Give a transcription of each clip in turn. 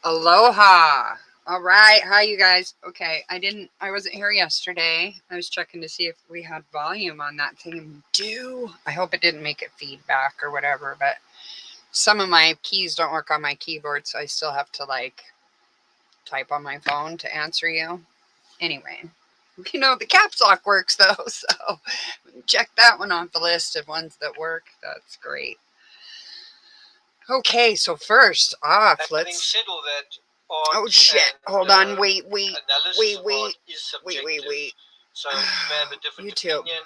Aloha. All right. Hi, you guys. Okay. I wasn't here yesterday. I was checking to see if we had volume on that thing. I hope it didn't make it feedback or whatever, but some of my keys don't work on my keyboard, so I still have to like type on my phone to answer you. Anyway, the caps lock works though, so check that one off the list of ones that work. That's great. Okay, so first off, let's. Oh shit! Hold on. Wait. So you may have a different YouTube. opinion.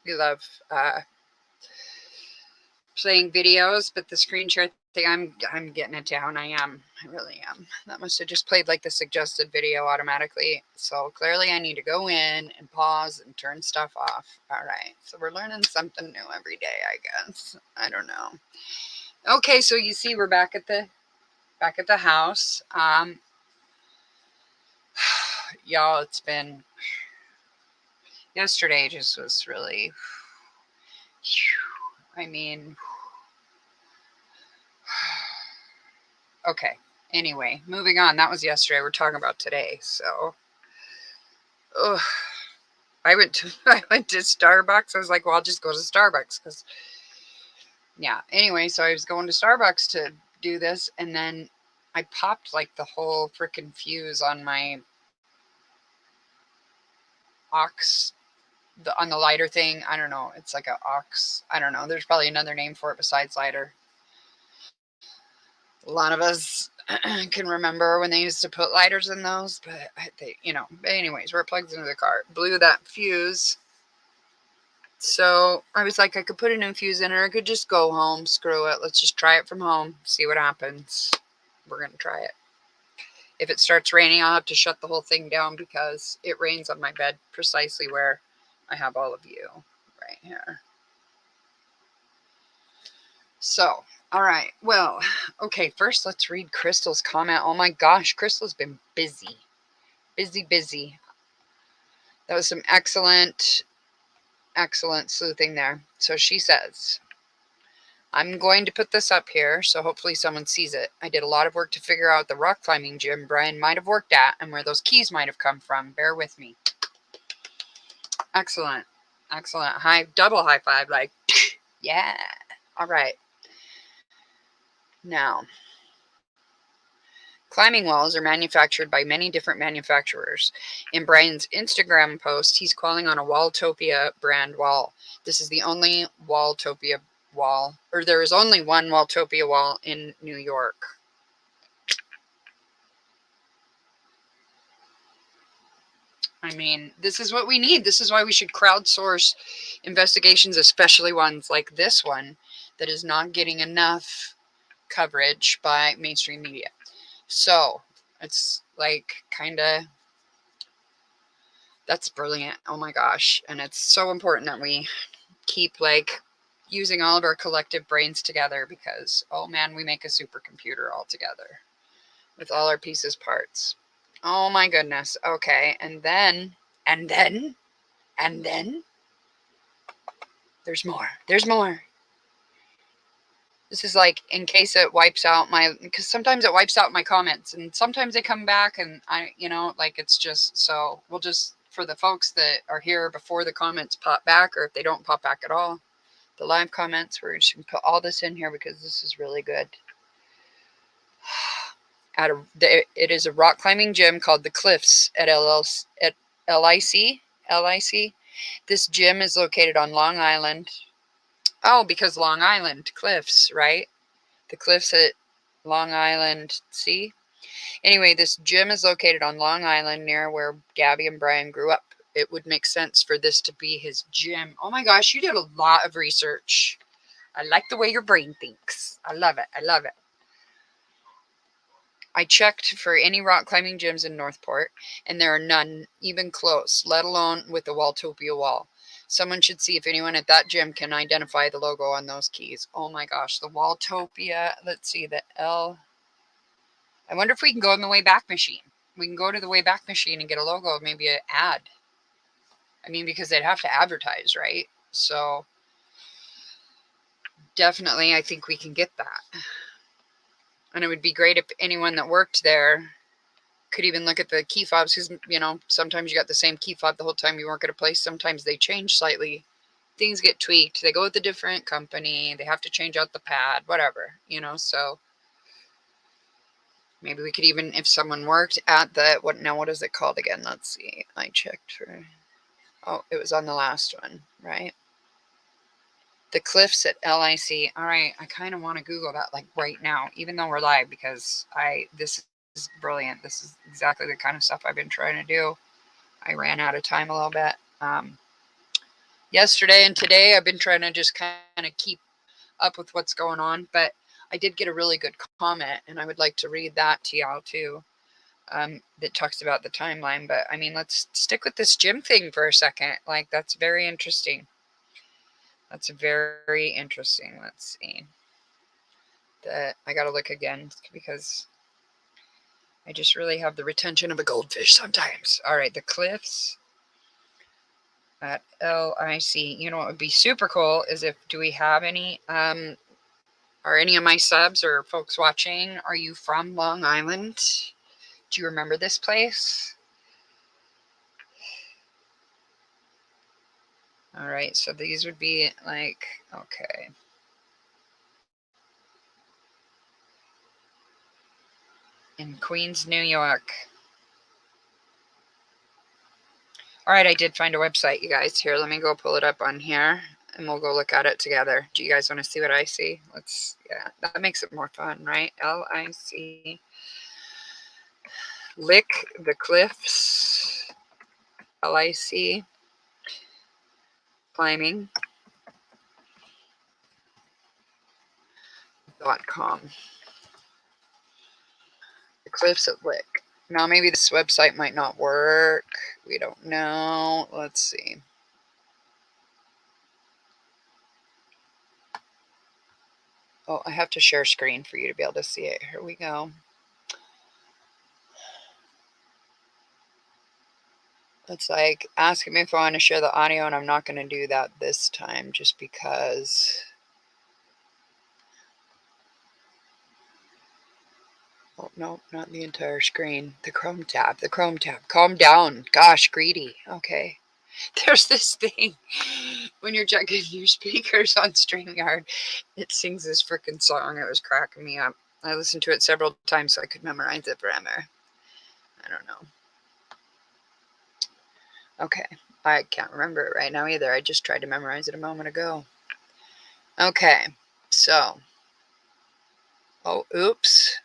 We love playing videos, but the screen share thing, I'm getting it down. I really am. That must have just played like the suggested video automatically. So clearly I need to go in and pause and turn stuff off. All right. So we're learning something new every day, I guess. I don't know. Okay, so you see we're back at the house. Y'all, it's been yesterday just was really, I mean, okay. Anyway, moving on. That was yesterday. We're talking about today. So, I went to Starbucks. I was like, well, I'll just go to Starbucks because, yeah. Anyway, so I was going to Starbucks to do this, and then I popped like the whole freaking fuse on my aux, on the lighter thing. I don't know. It's like a aux. I don't know. There's probably another name for it besides lighter. A lot of us can remember when they used to put lighters in those, but but anyways, where it plugs into the car, blew that fuse. So I was like, I could put a new fuse in, or I could just go home. Screw it. Let's just try it from home. See what happens. We're going to try it. If it starts raining, I'll have to shut the whole thing down because it rains on my bed precisely where I have all of you right here. So, all right. Well, okay. First, let's read Crystal's comment. Oh my gosh, Crystal's been busy. Busy. That was some excellent excellent sleuthing there. So she says, I'm going to put this up here, so hopefully someone sees it. I did a lot of work to figure out the rock climbing gym Brian might have worked at and where those keys might have come from. Bear with me. Excellent. Excellent. Double high five, like, yeah. All right. Now, climbing walls are manufactured by many different manufacturers. In Brian's Instagram post, he's calling on a Walltopia brand wall. This is the only Walltopia wall, or there is only one Walltopia wall in New York. I mean, this is what we need. This is why we should crowdsource investigations, especially ones like this one that is not getting enough coverage by mainstream media. So it's like kind of, that's brilliant. Oh my gosh. And it's so important that we keep like using all of our collective brains together because, oh man, we make a supercomputer all together with all our pieces, parts. Oh my goodness. Okay. And then there's more. There's more. This is like in case it wipes out my, because sometimes it wipes out my comments and sometimes they come back and like it's just, so we'll just, for the folks that are here before the comments pop back, or if they don't pop back at all, the live comments, we're just going to put all this in here because this is really good. It is a rock climbing gym called The Cliffs at LIC. This gym is located on Long Island. Oh, because Long Island cliffs, right? The cliffs at Long Island. See? Anyway, this gym is located on Long Island near where Gabby and Brian grew up. It would make sense for this to be his gym. Oh my gosh, you did a lot of research. I like the way your brain thinks. I love it. I love it. I checked for any rock climbing gyms in Northport, and there are none even close, let alone with the Walltopia wall. Someone should see if anyone at that gym can identify the logo on those keys. Oh my gosh, the Walltopia. Let's see, the L. I wonder if we can go in the Wayback Machine. We can go to the Wayback Machine and get a logo, maybe an ad. I mean, because they'd have to advertise, right? So definitely, I think we can get that. And it would be great if anyone that worked there could even look at the key fobs, because, sometimes you got the same key fob the whole time you work at a place. Sometimes they change slightly. Things get tweaked. They go with a different company. They have to change out the pad, whatever, so maybe we could even, if someone worked at the, what is it called again? Let's see. I checked for, oh, it was on the last one, right? The Cliffs at LIC. All right. I kind of want to Google that like right now, even though we're live, because this is brilliant. This is exactly the kind of stuff I've been trying to do. I ran out of time a little bit. Yesterday and today, I've been trying to just kind of keep up with what's going on, but I did get a really good comment, and I would like to read that to y'all too. That talks about the timeline, but I mean, let's stick with this gym thing for a second. Like, that's very interesting. That's very interesting. Let's see. I gotta look again because I just really have the retention of a goldfish sometimes. All right, the Cliffs at LIC. You know what would be super cool is do we have any, are any of my subs or folks watching, are you from Long Island? Do you remember this place? All right, so these would be like, okay. In Queens, New York. All right, I did find a website, you guys. Here, let me go pull it up on here, and we'll go look at it together. Do you guys want to see what I see? Yeah, that makes it more fun, right? LIC. Lick the Cliffs. LIC. Climbing. .com. The Cliffs at Lick. Now, maybe this website might not work. We don't know. Let's see. Oh, I have to share screen for you to be able to see it. Here we go. It's like asking me if I want to share the audio, and I'm not going to do that this time just because. Oh, no, not the entire screen. The Chrome tab. The Chrome tab. Calm down. Gosh, greedy. Okay. There's this thing when you're checking your speakers on StreamYard, it sings this freaking song. It was cracking me up. I listened to it several times so I could memorize it forever. I don't know. Okay. I can't remember it right now either. I just tried to memorize it a moment ago. Okay. So. Oh, oops.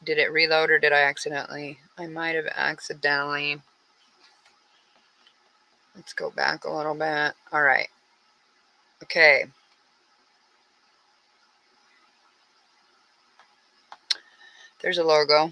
Did it reload or did I accidentally? I might have accidentally. Let's go back a little bit. All right. Okay. There's a logo.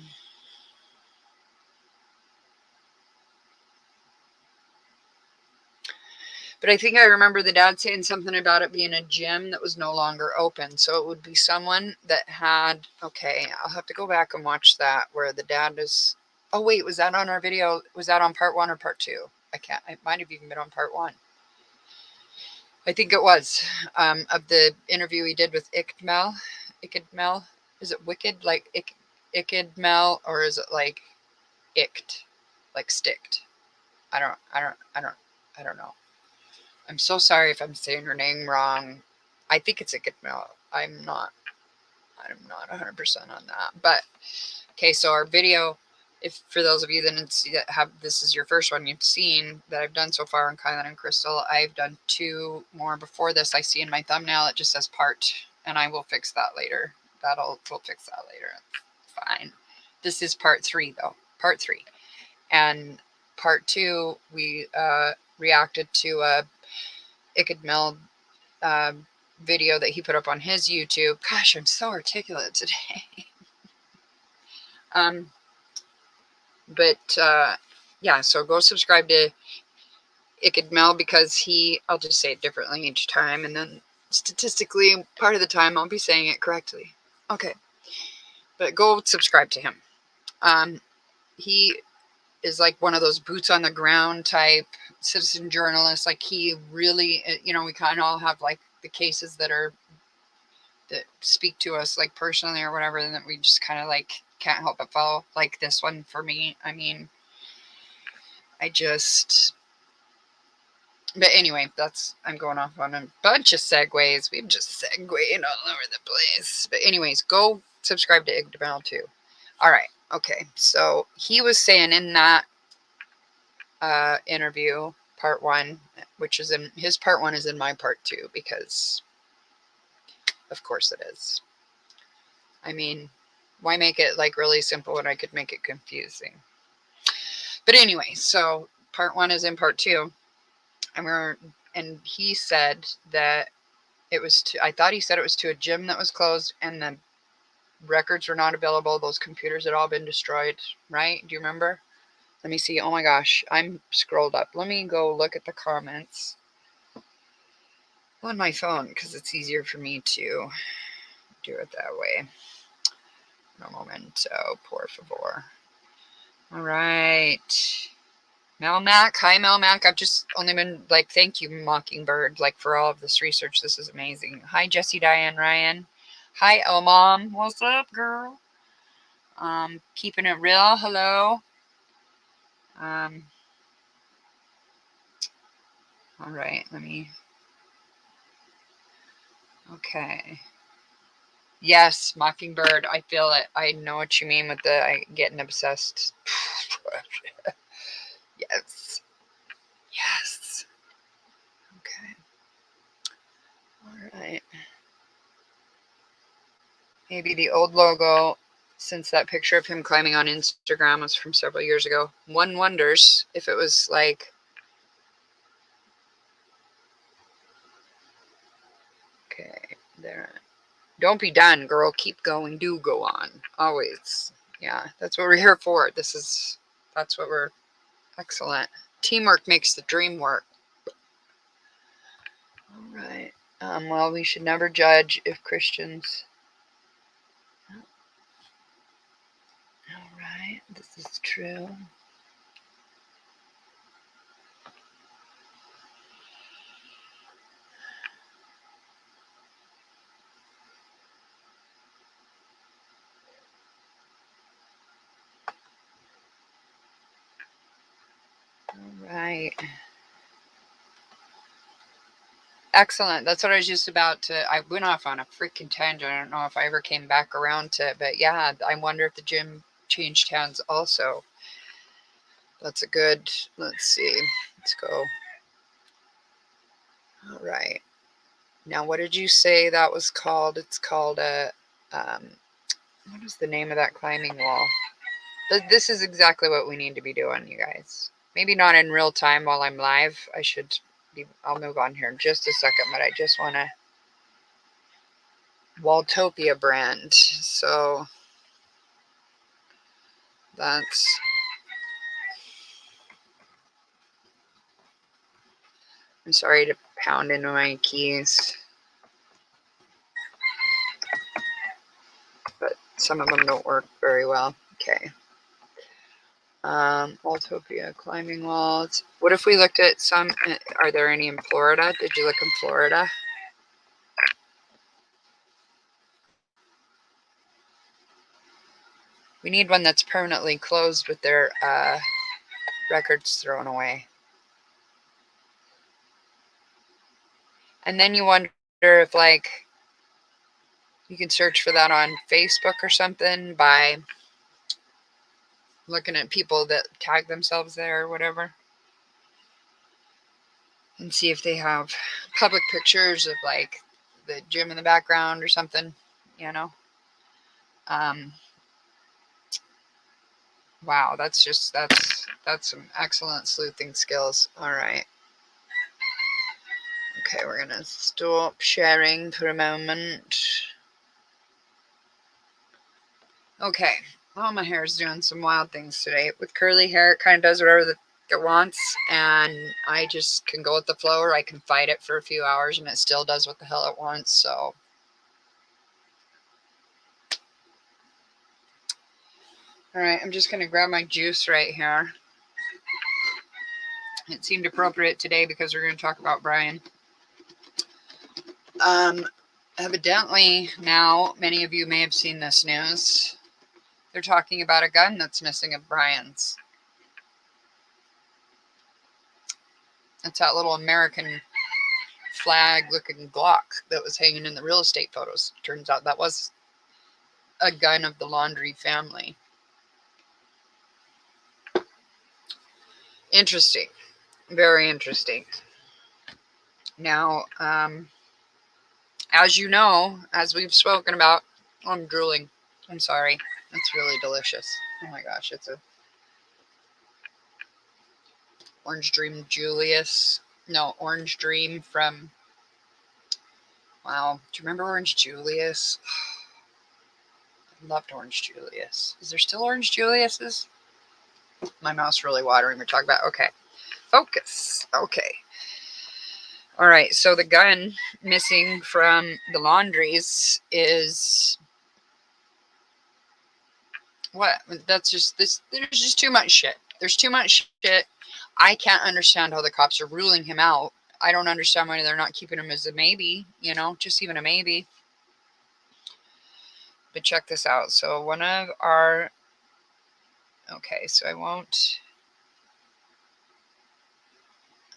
But I think I remember the dad saying something about it being a gym that was no longer open. So it would be someone that had, okay, I'll have to go back and watch that where the dad is, oh wait, was that on our video? Was that on part 1 or part 2? It might have even been on part 1. I think it was, of the interview he did with Ikdmel. Is it wicked? Like Ikdmel, or is it like icked? Like sticked? I don't know. I'm so sorry if I'm saying her name wrong. I think it's a good milk. I'm not 100% on that. But okay, so our video, if for those of you that have this is your first one you've seen that I've done so far on Kylen and Crystal, I've done 2 more before this. I see in my thumbnail it just says part, and I will fix that later. We'll fix that later. Fine. This is part 3 though. Part 3. And part 2 we reacted to a Ikdmel video that he put up on his YouTube. Gosh, I'm so articulate today. Yeah, so go subscribe to Ikdmel because I'll just say it differently each time, and then statistically, part of the time I'll be saying it correctly. Okay, but go subscribe to him. He is like one of those boots on the ground type citizen journalists. Like he really, we kind of all have like the cases that speak to us like personally or whatever, and that we just kind of like can't help but follow. Like this one for me. I mean, but anyway, I'm going off on a bunch of segues. We've just segued all over the place. But anyways, go subscribe to Ikdmel too. All right. Okay. So he was saying in that interview, part 1, which is in his part 1 is in my part 2 because of course it is. I mean, why make it like really simple when I could make it confusing? But anyway, so part 1 is in part 2, and he said that it was I thought he said it was to a gym that was closed and the records were not available. Those computers had all been destroyed, right? Do you remember? Let me see. Oh my gosh, I'm scrolled up. Let me go look at the comments on my phone because it's easier for me to do it that way. Un momento, por favor. All right. Melmac. Hi, Melmac. I've just only been like, thank you, Mockingbird, like for all of this research. This is amazing. Hi, Jesse, Diane, Ryan. Hi, oh, Mom. What's up, girl? Keeping it real. Hello. All right. Okay. Yes, Mockingbird. I feel it. I know what you mean with getting obsessed. Yes. Yes. Okay. All right. Maybe the old logo, since that picture of him climbing on Instagram was from several years ago. One wonders if it was like. Okay, there. Don't be done, girl. Keep going. Do go on. Always. Yeah, that's what we're here for. That's what we're. Excellent. Teamwork makes the dream work. All right. Well, we should never judge if Christians. All right. This is true. All right. Excellent. That's what I was just about to. I went off on a freaking tangent. I don't know if I ever came back around to it, but yeah, I wonder if the gym changed hands also. That's a good. Let's see. Let's go. All right. Now, what did you say that was called? It's called a. What is the name of that climbing wall? But this is exactly what we need to be doing, you guys. Maybe not in real time while I'm live. I'll move on here in just a second, but I just want to. Walltopia brand. So that's. I'm sorry to pound into my keys, but some of them don't work very well. Okay. Walltopia climbing walls. What if we looked at some? Are there any in Florida? Did you look in Florida? We need one that's permanently closed with their records thrown away. And then you wonder if, like, you can search for that on Facebook or something by looking at people that tag themselves there or whatever. And see if they have public pictures of, like, the gym in the background or something, you know. Wow, that's some excellent sleuthing skills. All right. Okay, we're gonna stop sharing for a moment. Okay. Oh, my hair is doing some wild things today. With curly hair, it kind of does whatever it wants, and I just can go with the flow, or I can fight it for a few hours, and it still does what the hell it wants. So, all right, I'm just gonna grab my juice right here. It seemed appropriate today because we're going to talk about Brian. Evidently, now many of you may have seen this news. They're talking about a gun that's missing of Brian's. It's that little American flag looking Glock that was hanging in the real estate photos. Turns out that was a gun of the Laundrie family. Interesting. Very interesting. Now, as you know, as we've spoken about, I'm drooling. I'm sorry. It's really delicious. Oh my gosh, it's a Orange Dream Julius. No, Orange Dream from, wow. Do you remember Orange Julius? I loved Orange Julius. Is there still Orange Julius's? My mouth's really watering. We're talking about, okay. Focus. Okay. All right. So the gun missing from the Laundries is what? That's just this. There's just too much shit. There's too much shit. I can't understand how the cops are ruling him out. I don't understand why they're not keeping him as a maybe, you know, just even a maybe. But check this out. So one of our, okay, so I won't.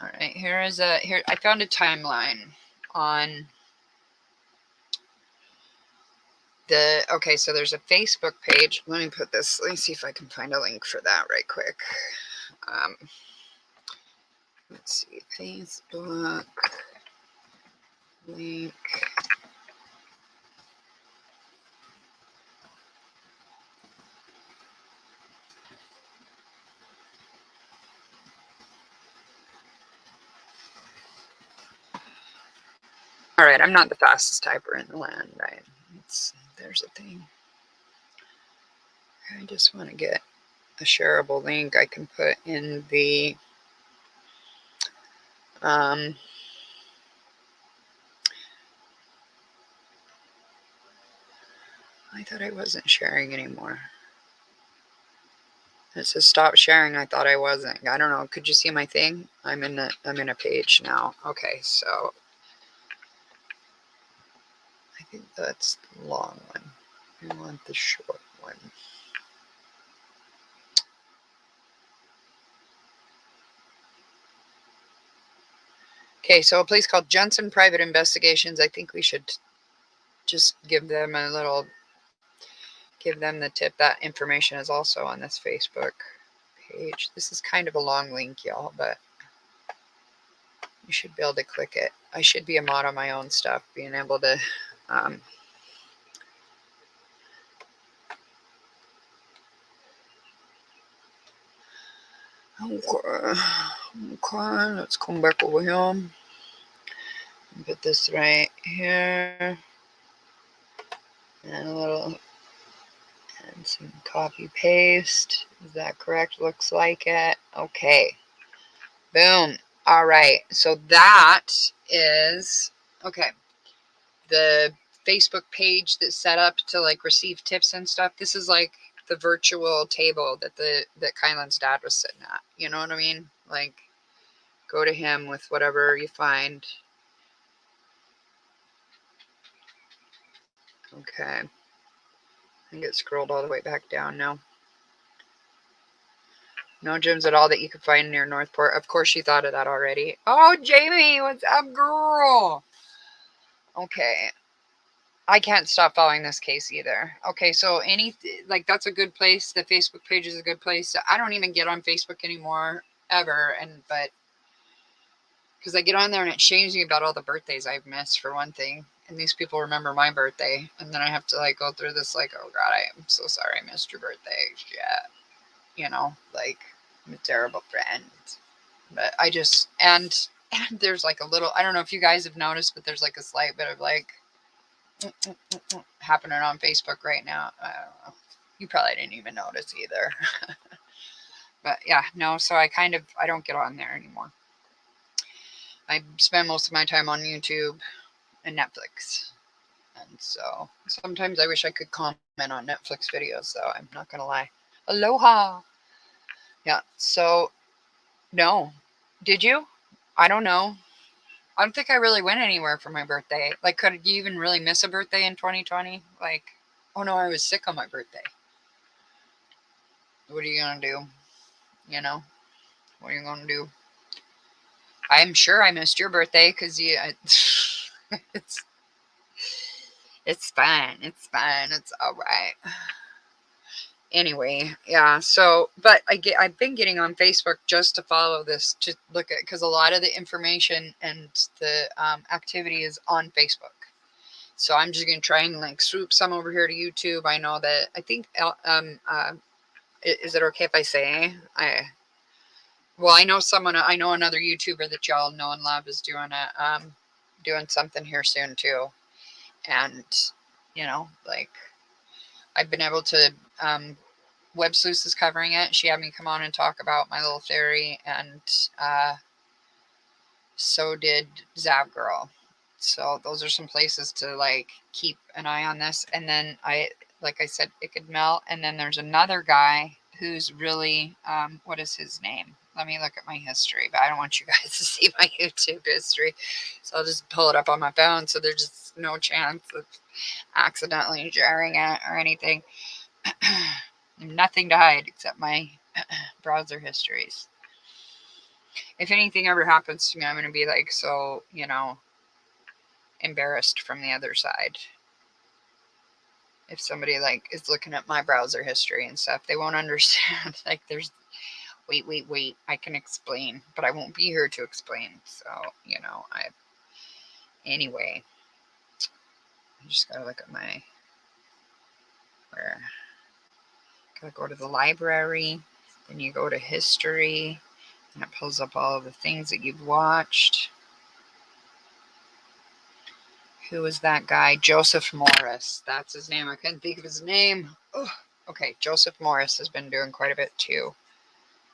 All right, here I found a timeline on the, okay, so there's a Facebook page. Let me see if I can find a link for that right quick. Let's see, Facebook link. All right, I'm not the fastest typer in the land, right? There's a thing. I just want to get a shareable link I can put in the I thought I wasn't sharing anymore. It says stop sharing. I thought I wasn't. I don't know. Could you see my thing? I'm in a page now. Okay, so I think that's the long one. I want the short one. Okay, so a place called Jensen Private Investigations. I think we should just give them a little, give them the tip. That information is also on this Facebook page. This is kind of a long link, y'all, but you should be able to click it. I should be a mod on my own stuff, being able to okay, let's come back over here. Put this right here. And a little, and some copy paste. Is that correct? Looks like it. Okay. Boom. All right. So that is, okay, the Facebook page that's set up to like receive tips and stuff. This is like the virtual table that Kylen's dad was sitting at. You know what I mean? Like, go to him with whatever you find. Okay. I think it scrolled all the way back down now. No gyms at all that you could find near Northport. Of course you thought of that already. Oh, Jamie, what's up, girl? Okay. I can't stop following this case either. Okay, so like that's a good place. The Facebook page is a good place. I don't even get on Facebook anymore ever, but because I get on there and it shames me about all the birthdays I've missed for one thing, and these people remember my birthday, and then I have to like go through this like, oh God, I am so sorry I missed your birthday. Yeah, you know, like I'm a terrible friend. But I just and there's like a little, I don't know if you guys have noticed, but there's like a slight bit of like happening on Facebook right now. I don't know. You probably didn't even notice either. But yeah, no, so I don't get on there anymore. I spend most of my time on YouTube and Netflix. And so sometimes I wish I could comment on Netflix videos, though. I'm not going to lie. Aloha. Yeah, so no. Did you? I don't know. I don't think I really went anywhere for my birthday. Like, could you even really miss a birthday in 2020? Like, oh no, I was sick on my birthday. What are you going to do? You know? What are you going to do? I'm sure I missed your birthday because it's fine. It's fine. It's all right. Anyway, yeah. So, but I've been getting on Facebook just to follow this, to look at, because a lot of the information and the activity is on Facebook. So I'm just gonna try and like swoop some over here to YouTube. I know that is it okay if I say I know another YouTuber that y'all know and love is doing something here soon too, and you know, like I've been able to Web Sleuth is covering it. She had me come on and talk about my little theory, and so did Zav Girl. So those are some places to like keep an eye on this. And then like I said, it could melt. And then there's another guy who's really, what is his name? Let me look at my history, but I don't want you guys to see my YouTube history. So I'll just pull it up on my phone. So there's just no chance of accidentally sharing it or anything. Nothing to hide except my browser histories. If anything ever happens to me, I'm going to be like, so, you know, embarrassed from the other side. If somebody like is looking at my browser history and stuff, they won't understand. Like there's, wait, I can explain, but I won't be here to explain. So, you know, anyway, I just got to look at gotta go to the library, then you go to history, and it pulls up all of the things that you've watched. Who was that guy? Joseph Morris. That's his name. I couldn't think of his name. Oh, okay, Joseph Morris has been doing quite a bit too.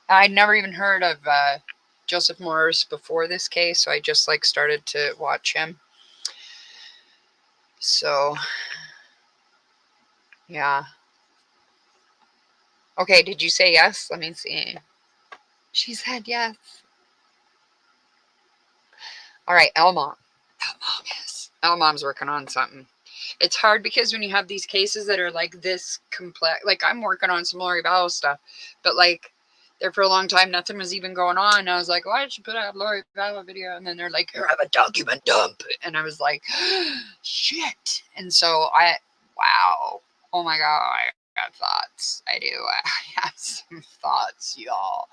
I'd never even heard of Joseph Morris before this case, so I just like started to watch him. So, yeah. Okay, did you say yes? Let me see. She said yes. All right, Elmom. Yes. Elmom's working on something. It's hard because when you have these cases that are like this complex, like I'm working on some Lori Vallow stuff, but like there for a long time. Nothing was even going on. I was like, why did you put out a Laundrie Vigil video? And then they're like, here, have a document dump. And I was like, shit. And so wow. Oh my God, I got thoughts. I do. I have some thoughts, y'all.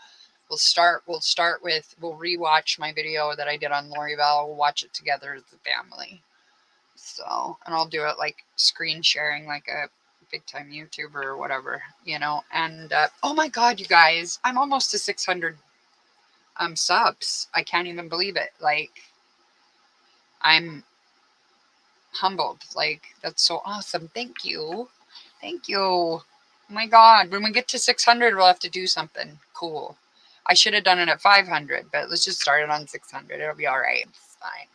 We'll rewatch my video that I did on Laundrie Vigil. We'll watch it together as a family. So, and I'll do it like screen sharing, like a big time YouTuber or whatever, you know. And oh my God, you guys, I'm almost to 600 subs. I can't even believe it. Like, I'm humbled. Like, that's so awesome. Thank you. Thank you. Oh my God, when we get to 600, we'll have to do something cool. I should have done it at 500, but let's just start it on 600. It'll be all right. It's fine.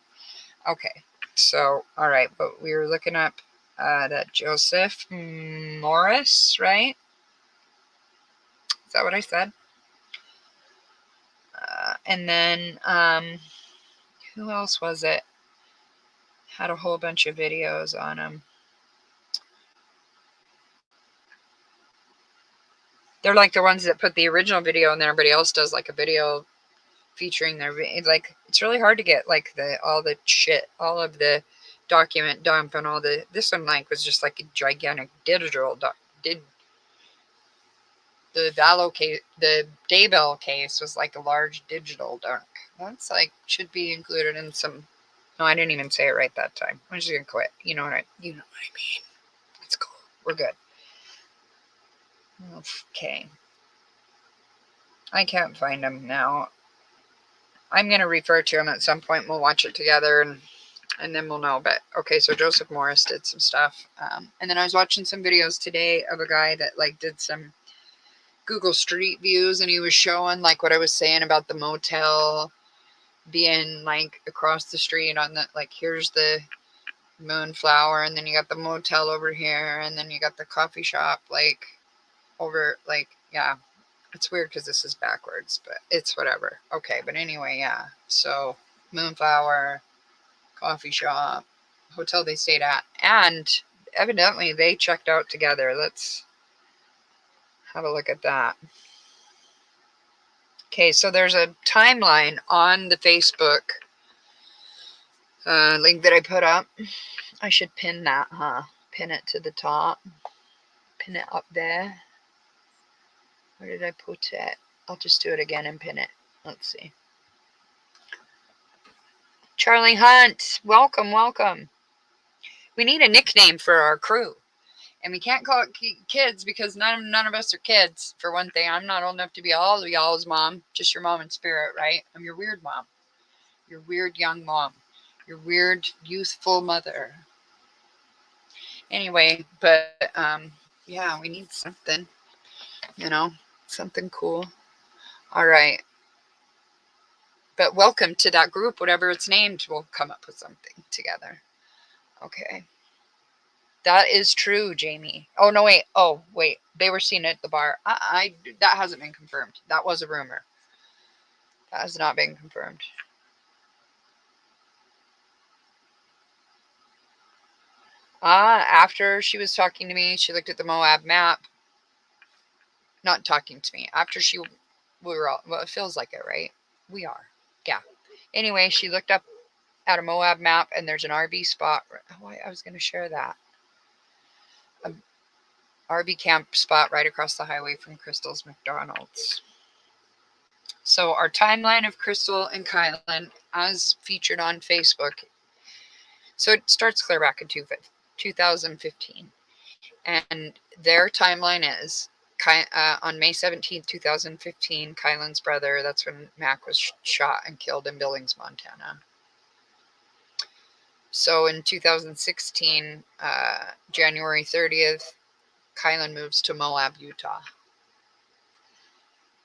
Okay. So, all right, but we were looking up that Joseph Morris, right? Is that what I said? And then, who else was it? Had a whole bunch of videos on him. They're like the ones that put the original video and then everybody else does like a video featuring their, like, it's really hard to get like all the shit, all of the document dump and all the, this one like was just like a gigantic digital the Daybell case was like a large digital dump. That's like, should be included in some, no, I didn't even say it right that time. I'm just gonna quit. You know what I mean. It's cool. We're good. Okay. I can't find them now. I'm going to refer to him at some point. We'll watch it together and then we'll know. But okay, so Joseph Morris did some stuff. And then I was watching some videos today of a guy that like did some Google Street Views, and he was showing like what I was saying about the motel being like across the street on the, like, here's the Moonflower, and then you got the motel over here, and then you got the coffee shop like over, like, yeah. It's weird because this is backwards, but it's whatever. Okay, but anyway, yeah. So, Moonflower, coffee shop, hotel they stayed at, and evidently they checked out together. Let's have a look at that. Okay, so there's a timeline on the Facebook link that I put up. I should pin that, huh? Pin it to the top. Pin it up there. Where did I put it? I'll just do it again and pin it. Let's see. Charlie Hunt, welcome, welcome. We need a nickname for our crew. And we can't call it kids because none of us are kids, for one thing. I'm not old enough to be all of y'all's mom. Just your mom in spirit, right? I'm your weird mom. Your weird young mom. Your weird youthful mother. Anyway, but yeah, we need something. You know, something cool. All right. But welcome to that group, whatever it's named. We'll come up with something together. Okay. That is true, Jamie. Oh, no, wait. Oh, wait. They were seen at the bar. That hasn't been confirmed. That was a rumor. That has not been confirmed. After she was talking to me, she looked at the Moab map. Not talking to me. After we were all, well, it feels like it, right? We are. Yeah. Anyway, she looked up at a Moab map, and there's an RV spot. Oh, I was going to share that. RV camp spot right across the highway from Crystal's McDonald's. So our timeline of Crystal and Kylen, as featured on Facebook. So it starts clear back in 2015. And their timeline is on May 17th, 2015, Kylen's brother, that's when Mac was shot and killed in Billings, Montana. So in 2016, January 30th, Kylen moves to Moab, Utah.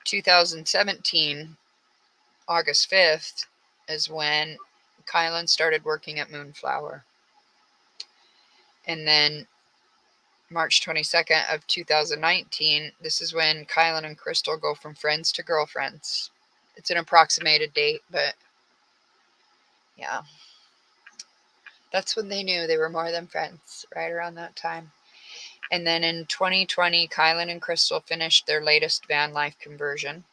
2017, August 5th, is when Kylen started working at Moonflower. And then March 22nd of 2019, this is when Kylen and Crystal go from friends to girlfriends. It's an approximated date, but yeah. That's when they knew they were more than friends, right around that time. And then in 2020, Kylen and Crystal finished their latest van life conversion.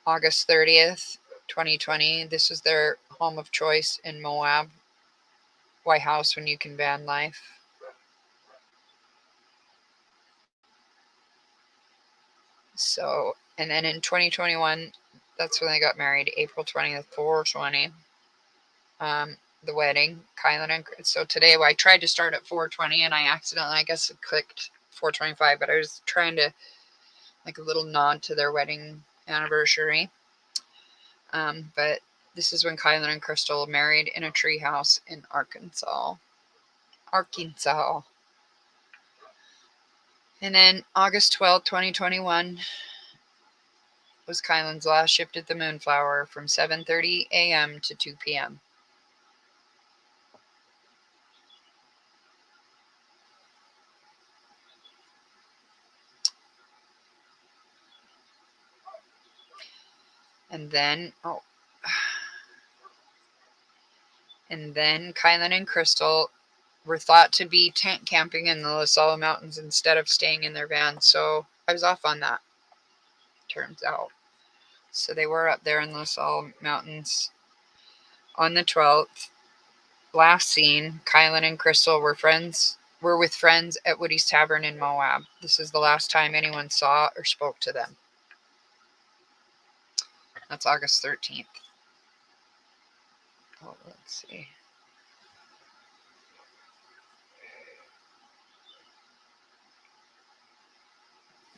August 30th, 2020. This is their home of choice in Moab. Why house when you can van life? So, and then in 2021, that's when they got married, April 20th, 420. The wedding, Kylen and so today I tried to start at 420 and I accidentally, I guess, it clicked 425, but I was trying to like a little nod to their wedding anniversary. But this is when Kylen and Crystal married in a treehouse in Arkansas. And then August 12th, 2021 was Kylen's last shift at the Moonflower from 7:30 a.m. to 2 p.m. And then, Kylen and Crystal were thought to be tent camping in the La Salle Mountains instead of staying in their van. So I was off on that, turns out. So they were up there in the La Salle Mountains on the 12th. Last seen, Kylen and Crystal were with friends at Woody's Tavern in Moab. This is the last time anyone saw or spoke to them. That's August 13th. Oh, let's see.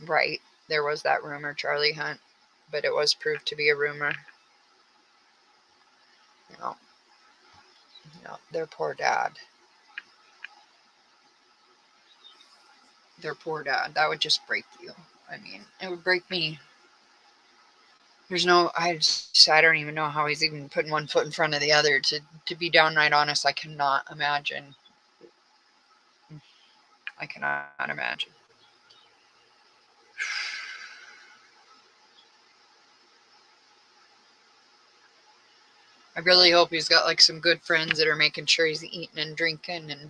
Right. There was that rumor, Charlie Hunt, but it was proved to be a rumor. No, their poor dad. Their poor dad. That would just break you. I mean, it would break me. There's no, I don't even know how he's even putting one foot in front of the other. To be downright honest, I cannot imagine. I cannot imagine. I really hope he's got like some good friends that are making sure he's eating and drinking, and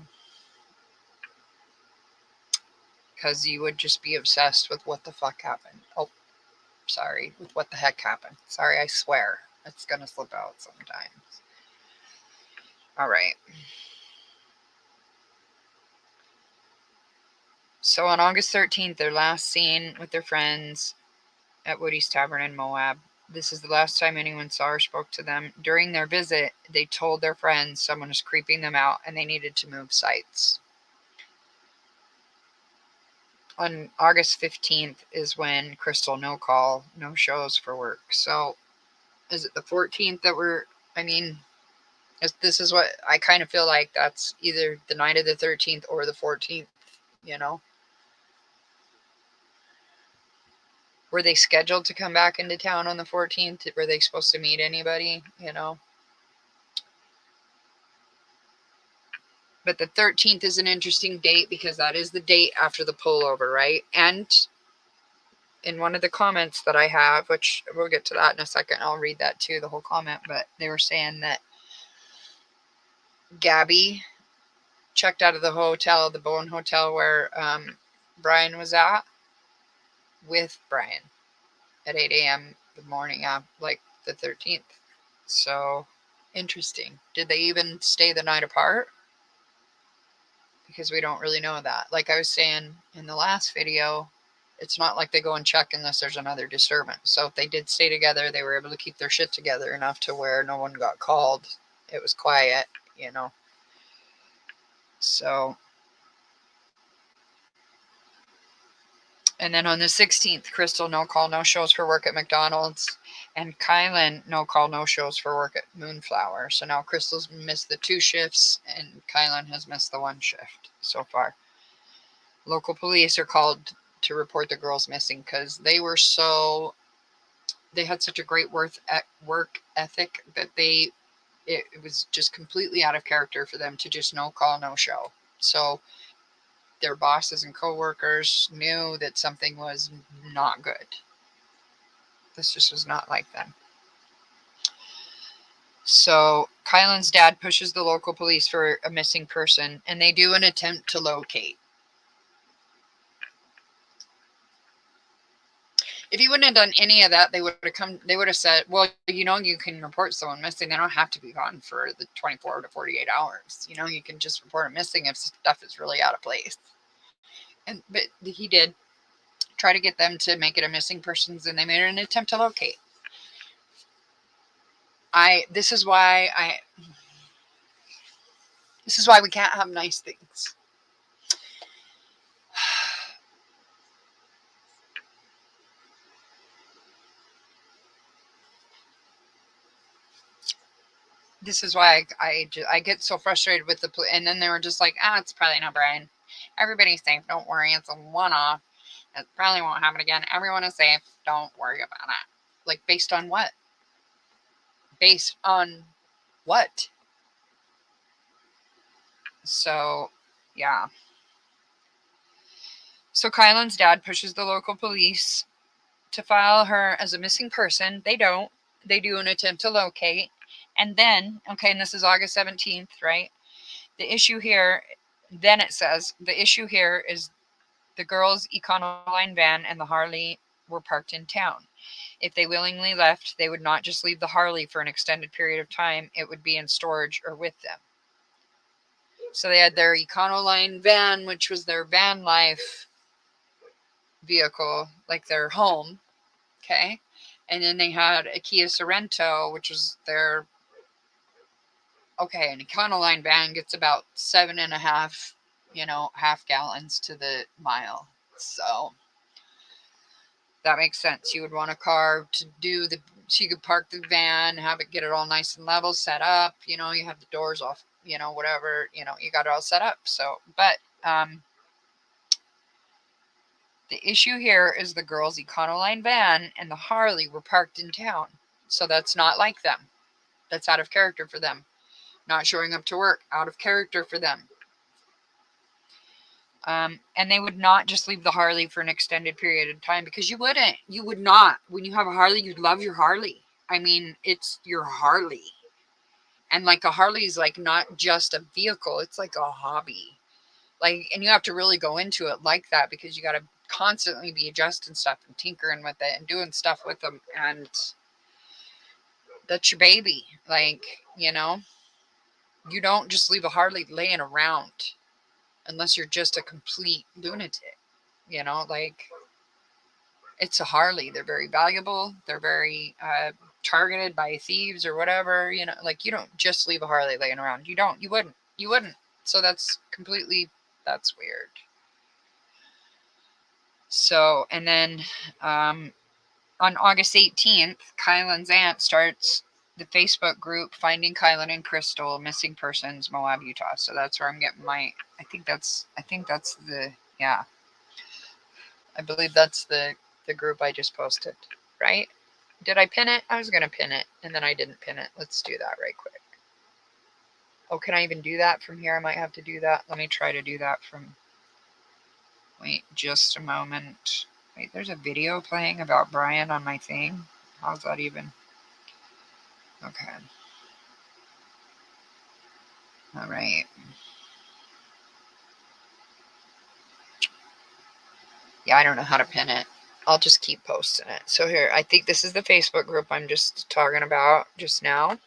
because you would just be obsessed with what the fuck happened. Oh, sorry, with what the heck happened. Sorry, I swear. It's gonna slip out sometimes. All right. So on August 13th, their last seen with their friends at Woody's Tavern in Moab. This is the last time anyone saw or spoke to them. During their visit, they told their friends someone was creeping them out and they needed to move sites. On August 15th is when Crystal no shows for work. So is it the 14th that this is what I kind of feel like that's either the night of the 13th or the 14th, you know? Were they scheduled to come back into town on the 14th? Were they supposed to meet anybody, you know? But the 13th is an interesting date because that is the date after the pullover, right? And in one of the comments that I have, which we'll get to that in a second, I'll read that too, the whole comment, but they were saying that Gabby checked out of the hotel, the Bowen Hotel where Brian was at, with Brian at 8 a.m. the morning of, like, the 13th. So, interesting. Did they even stay the night apart? Because we don't really know that. Like I was saying in the last video, it's not like they go and check unless there's another disturbance. So if they did stay together, they were able to keep their shit together enough to where no one got called. It was quiet, you know. So, and then on the 16th, Crystal no shows for work at McDonald's, and Kylen no shows for work at Moonflower. So now Crystal's missed the 2 shifts and Kylen has missed the 1 shift so far. Local police are called to report the girls missing because they had such a great work ethic that it was just completely out of character for them to just no show. So their bosses and coworkers knew that something was not good. This just was not like them. So Kylen's dad pushes the local police for a missing person, and they do an attempt to locate. If you wouldn't have done any of that, they would have said, well, you can report someone missing. They don't have to be gone for the 24 to 48 hours. You can just report them missing if stuff is really out of place. But he did try to get them to make it a missing persons, and they made an attempt to locate. This is why we can't have nice things. This is why I get so frustrated with and then they were just like, it's probably not Brian. Everybody's safe. Don't worry. It's a one-off. It probably won't happen again. Everyone is safe. Don't worry about it. Like, based on what? Based on what? So, yeah. So Kylen's dad pushes the local police to file her as a missing person. They don't. They do an attempt to locate. And then, and this is August 17th, right? The issue here, then it says, the issue here is the girls' Econoline van and the Harley were parked in town. If they willingly left, they would not just leave the Harley for an extended period of time. It would be in storage or with them. So they had their Econoline van, which was their van life vehicle, like their home. Okay. And then they had a Kia Sorento, which was their, an Econoline van gets about 7.5, half gallons to the mile. So that makes sense. You would want a car to do so you could park the van, get it all nice and level, set up, you have the doors off, whatever, you got it all set up. So, but, the issue here is the girls' Econoline van and the Harley were parked in town. So that's not like them. That's out of character for them. Not showing up to work, out of character for them. And they would not just leave the Harley for an extended period of time, because you wouldn't. You would not. When you have a Harley, you'd love your Harley. I mean, it's your Harley. And like a Harley is like not just a vehicle. It's like a hobby. Like, and you have to really go into it like that, because you got to constantly be adjusting stuff and tinkering with it and doing stuff with them. And that's your baby. Like, you don't just leave a Harley laying around unless you're just a complete lunatic. Like, it's a Harley. They're very valuable. They're very targeted by thieves or whatever. Like, you don't just leave a Harley laying around. You wouldn't. So that's weird. So, and then on August 18th, Kylen's aunt starts the Facebook group Finding Kylen and Crystal Missing Persons, Moab, Utah. So that's where I'm getting I believe that's the group I just posted, right? Did I pin it? I was going to pin it, and then I didn't pin it. Let's do that right quick. Oh, can I even do that from here? I might have to do that. Let me try to do that from... Wait just a moment. Wait, there's a video playing about Brian on my thing. How's that even? Okay. All right. Yeah, I don't know how to pin it. I'll just keep posting it. So here, I think this is the Facebook group I'm just talking about just now.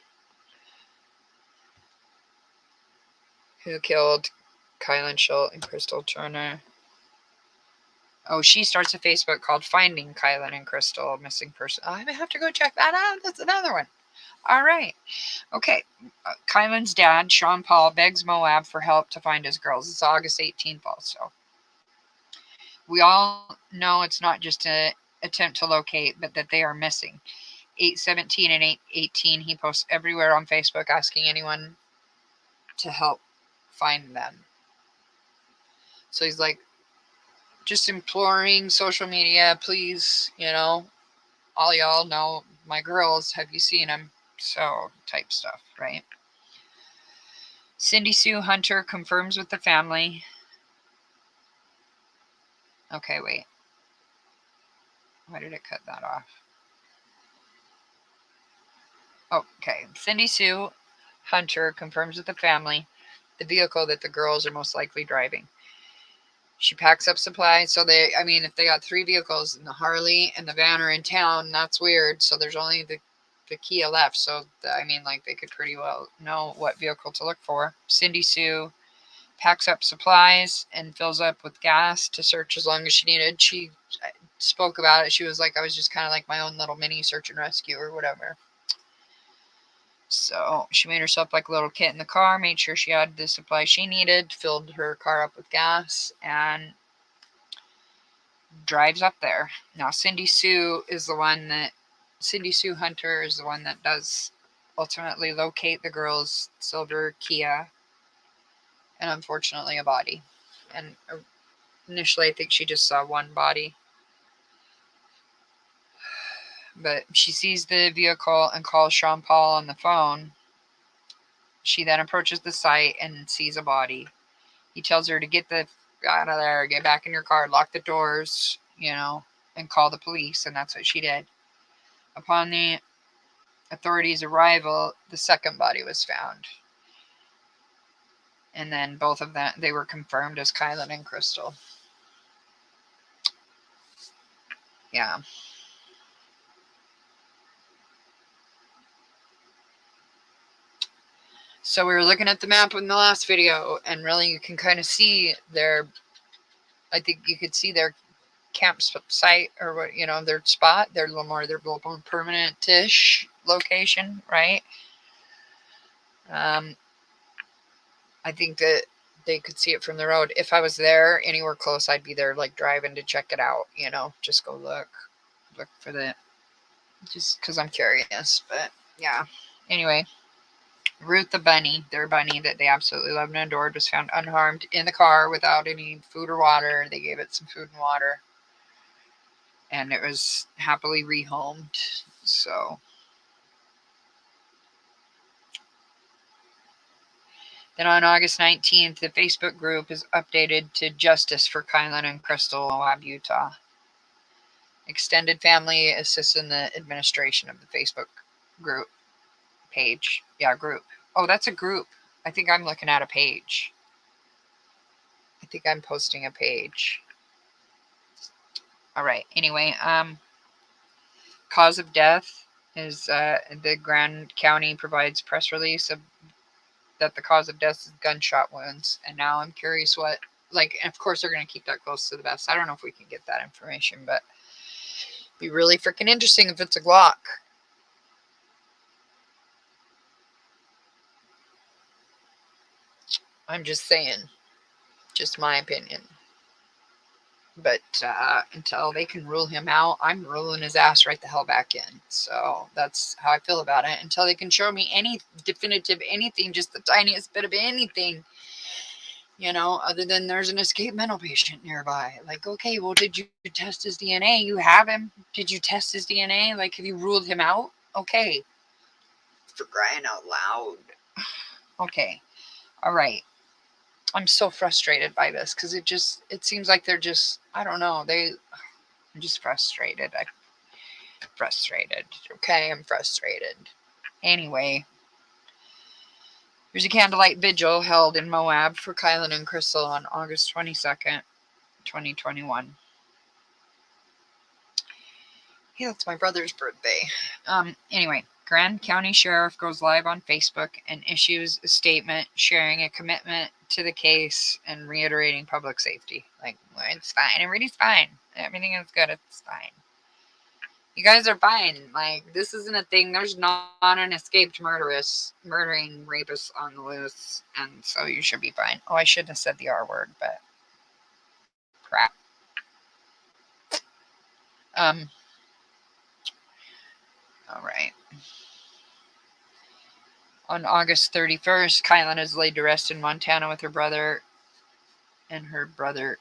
Who killed Kylen Schultz and Crystal Turner? Oh, she starts a Facebook called Finding Kylen and Crystal Missing Person. Oh, I have to go check that out. That's another one. All right. Okay. Kylen's dad, Sean Paul, begs Moab for help to find his girls. It's August 18th also. We all know it's not just an attempt to locate, but that they are missing. 8/17 and 8/18, he posts everywhere on Facebook asking anyone to help find them. So he's like, just imploring social media, please, all y'all know my girls. Have you seen them? So type stuff, right? Cindy Sue Hunter confirms with the family. Okay, wait. Why did it cut that off? Okay. Cindy Sue Hunter confirms with the family the vehicle that the girls are most likely driving. She packs up supplies. So I mean, if they got 3 vehicles and the Harley and the van are in town, that's weird. So there's only the Kia left. So, I mean, like, they could pretty well know what vehicle to look for. Cindy Sue packs up supplies and fills up with gas to search as long as she needed. She spoke about it. She was like, I was just kind of like my own little mini search and rescue or whatever. So she made herself like a little kit in the car, made sure she had the supplies she needed, filled her car up with gas, and drives up there. Now, Cindy Sue Hunter is the one that does ultimately locate the girl's silver Kia and unfortunately a body. And initially, I think she just saw one body. But she sees the vehicle and calls Sean Paul on the phone. She then approaches the site and sees a body. He tells her to get out of there, get back in your car, lock the doors, and call the police. And that's what she did. Upon the authorities' arrival, the second body was found. And then both of them, they were confirmed as Kylen and Crystal. Yeah. So we were looking at the map in the last video, and really you can kind of see I think you could see their campsite, or what, their spot, their little more permanent-ish location, right? I think that they could see it from the road. If I was there anywhere close, I'd be there like driving to check it out, just go look for just because I'm curious. But yeah, anyway, Ruth the bunny, their bunny that they absolutely loved and adored, was found unharmed in the car without any food or water. They gave it some food and water, and it was happily rehomed. So then on August 19th, the Facebook group is updated to Justice for Kylen and Crystal, Moab, Utah. Extended family assists in the administration of the Facebook group page. Yeah, group. Oh, that's a group. I think I'm looking at a page. I think I'm posting a page. All right. Anyway, cause of death is the Grand County provides press release that the cause of death is gunshot wounds. And now I'm curious what, of course they're going to keep that close to the vest. I don't know if we can get that information, but it'd be really freaking interesting if it's a Glock. I'm just saying. Just my opinion. But until they can rule him out, I'm ruling his ass right the hell back in. So that's how I feel about it. Until they can show me any definitive anything, just the tiniest bit of anything, other than there's an escaped mental patient nearby. Like, okay, well, did you test his DNA? You have him. Did you test his DNA? Like, have you ruled him out? Okay. For crying out loud. Okay. All right. I'm so frustrated by this because it seems like they're just, I don't know. I'm just frustrated. I'm frustrated. Okay, I'm frustrated. Anyway, there's a candlelight vigil held in Moab for Kylen and Crystal on August 22nd, 2021. Hey, that's my brother's birthday. Anyway, Grand County Sheriff goes live on Facebook and issues a statement sharing a commitment to the case and reiterating public safety. Like, well, it's fine. Everybody's fine. Everything is good. It's fine. You guys are fine. Like, this isn't a thing. There's not an escaped murdering rapist on the loose, and so you should be fine. Oh, I shouldn't have said the R word, but crap. All right. On August 31st, Kylen is laid to rest in Montana with her brother and her brother.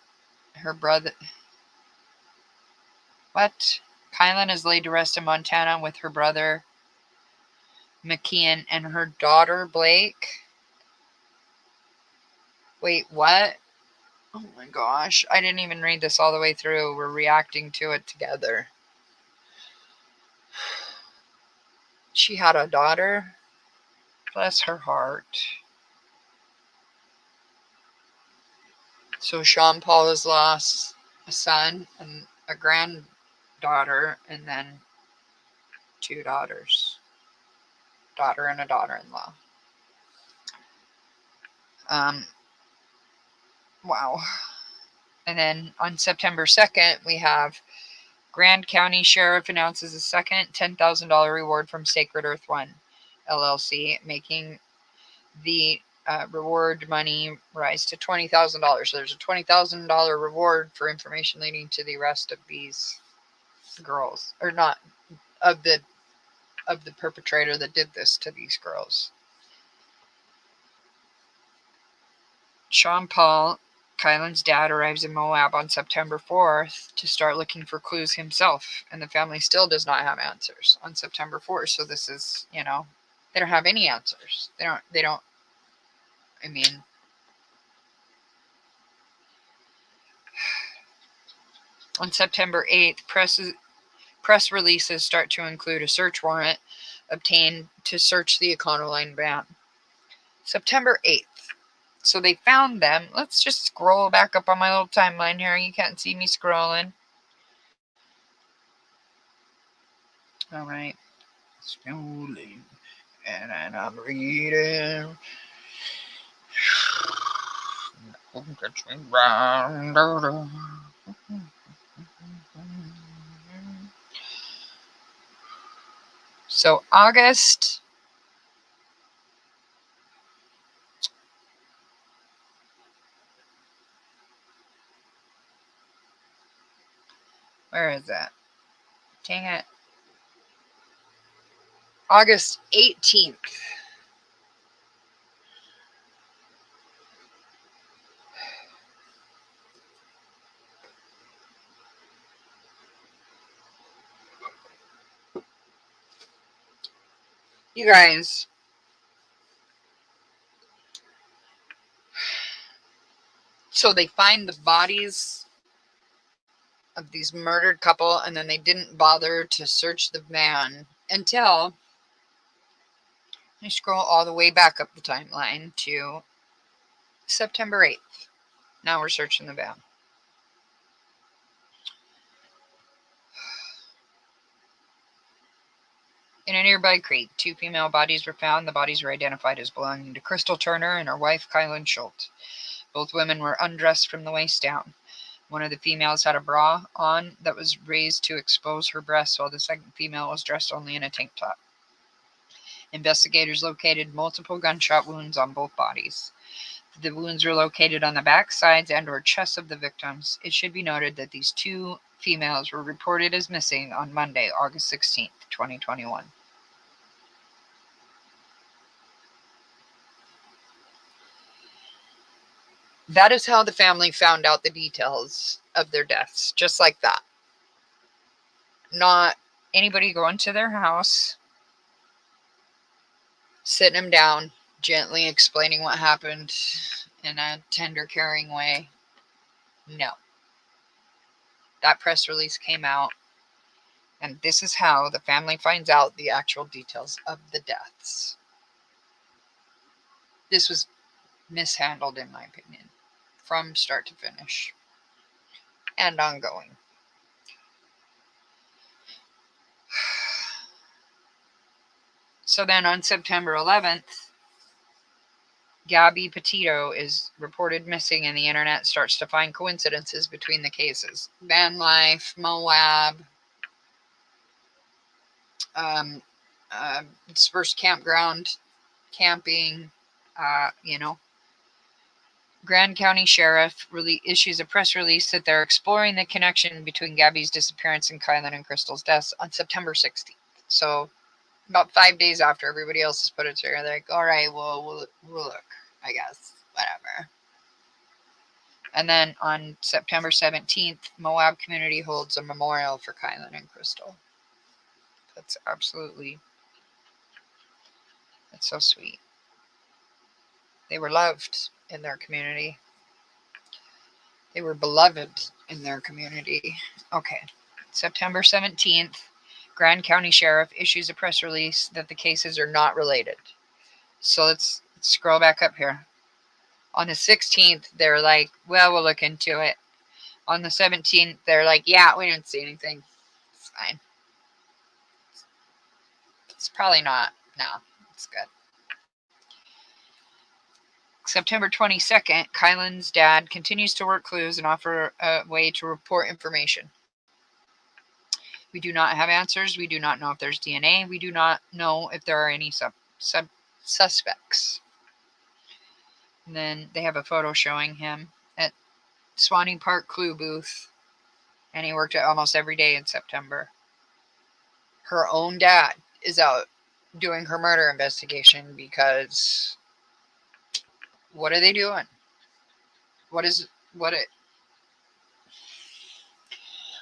What? Kylen is laid to rest in Montana with her brother, McKeon, and her daughter, Blake. Wait, what? Oh my gosh. I didn't even read this all the way through. We're reacting to it together. She had a daughter. Bless her heart. So Sean Paul has lost a son and a granddaughter, and then 2 daughters, daughter and a daughter-in-law. Wow. And then on September 2nd, we have Grand County Sheriff announces a second $10,000 reward from Sacred Earth One LLC, making the reward money rise to $20,000. So there's a $20,000 reward for information leading to the arrest of these girls, or not of the perpetrator that did this to these girls. Sean Paul, Kylen's dad, arrives in Moab on September 4th to start looking for clues himself, and the family still does not have answers on September 4th. So this is, they don't have any answers. They don't, I mean, on September 8th, press releases start to include a search warrant obtained to search the Econoline van. September 8th. So they found them. Let's just scroll back up on my little timeline here. You can't see me scrolling. All right. Scrolling. And I'm reading. So August. Where is that? Dang it. August 18th. You guys. So they find the bodies of these murdered couple, and then they didn't bother to search the van until I scroll all the way back up the timeline to September 8th. Now we're searching the van. In a nearby creek, 2 female bodies were found. The bodies were identified as belonging to Crystal Turner and her wife, Kylen Schultz. Both women were undressed from the waist down. One of the females had a bra on that was raised to expose her breasts, while the second female was dressed only in a tank top. Investigators located multiple gunshot wounds on both bodies. The wounds were located on the back, sides, and or chests of the victims. It should be noted that these 2 females were reported as missing on Monday, August 16th, 2021. That is how the family found out the details of their deaths, just like that. Not anybody going to their house, sitting them down, gently explaining what happened in a tender, caring way. No. That press release came out, and this is how the family finds out the actual details of the deaths. This was mishandled, in my opinion, from start to finish, and ongoing. So then on September 11th, Gabby Petito is reported missing, and the internet starts to find coincidences between the cases. Van life, Moab, dispersed campground, camping, Grand County Sheriff issues a press release that they're exploring the connection between Gabby's disappearance and Kylen and Crystal's deaths on September 16th. So about 5 days after everybody else has put it together, they're like, all right, well, we'll look, I guess, whatever. And then on September 17th, Moab community holds a memorial for Kylen and Crystal. That's so sweet. They were loved in their community. They were beloved in their community. Okay. September 17th, Grand County Sheriff issues a press release that the cases are not related. So let's scroll back up here. On the 16th, they're like, well, we'll look into it. On the 17th, they're like, yeah, we didn't see anything. It's fine. It's probably not. No, it's good. September 22nd, Kylen's dad continues to work clues and offer a way to report information. We do not have answers. We do not know if there's DNA. We do not know if there are any suspects. And then they have a photo showing him at Swanee Park Clue booth, and he worked it almost every day in September. Her own dad is out doing her murder investigation because what are they doing?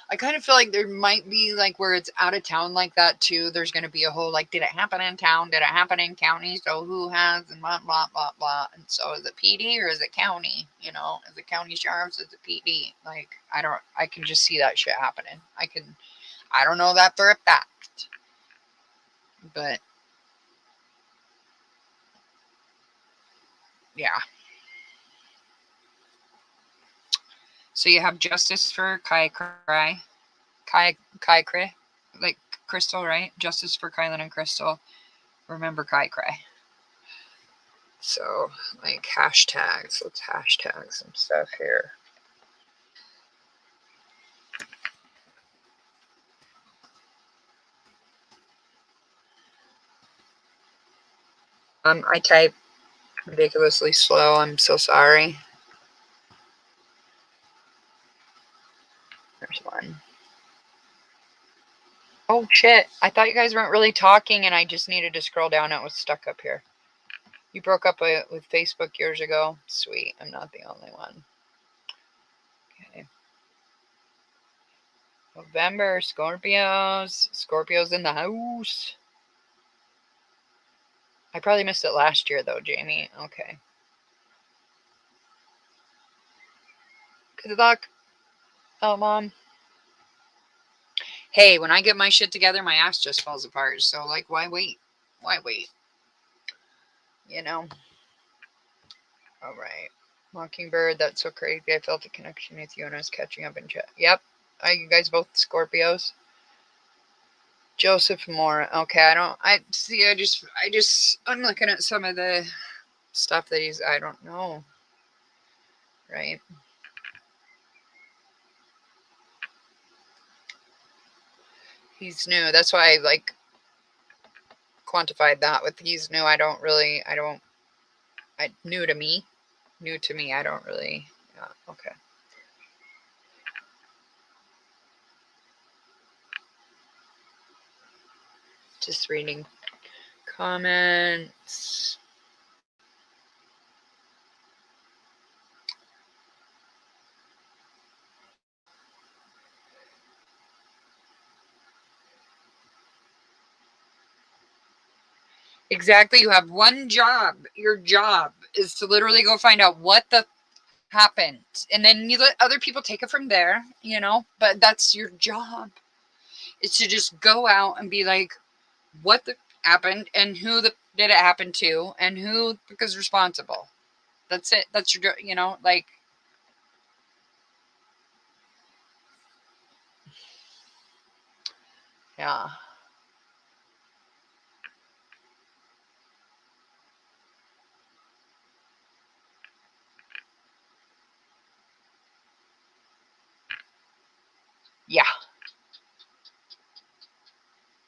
I kind of feel like there might be, like, where it's out of town like that too, there's going to be a whole, like, did it happen in town? Did it happen in county? So who has, and blah, blah, blah, blah. And so is it PD or is it county? You know, is it county sheriffs? Is it PD? Like, I can just see that shit happening. I don't know that for a fact. But, yeah. So you have justice for Kai Cry, like Crystal, right? Justice for Kylen and Crystal. Remember Kai Cry. So, like, hashtags. Let's hashtag some stuff here. I type ridiculously slow. I'm so sorry. There's one. Oh, shit. I thought you guys weren't really talking, and I just needed to scroll down. It was stuck up here. You broke up with Facebook years ago? Sweet. I'm not the only one. Okay. November, Scorpios. Scorpios in the house. I probably missed it last year, though, Jamie. Okay. Good luck. Oh, Mom. Hey, when I get my shit together, my ass just falls apart. So, like, why wait? Why wait? You know? All right. Mockingbird, that's so crazy. I felt a connection with you and I was catching up in chat. Yep. Are you guys both Scorpios? Joseph Moore. Okay, I'm looking at some of the stuff that I don't know. Right? He's new. That's why I, like, quantified that with he's new. New to me. I don't really, yeah, okay. Just reading comments. Exactly. You have one job. Your job is to literally go find out what the happened. And then you let other people take it from there, you know? But that's your job. It's to just go out and be like, what the happened and who did it happen to and who is responsible. That's it. That's your, you know, like. Yeah. Yeah.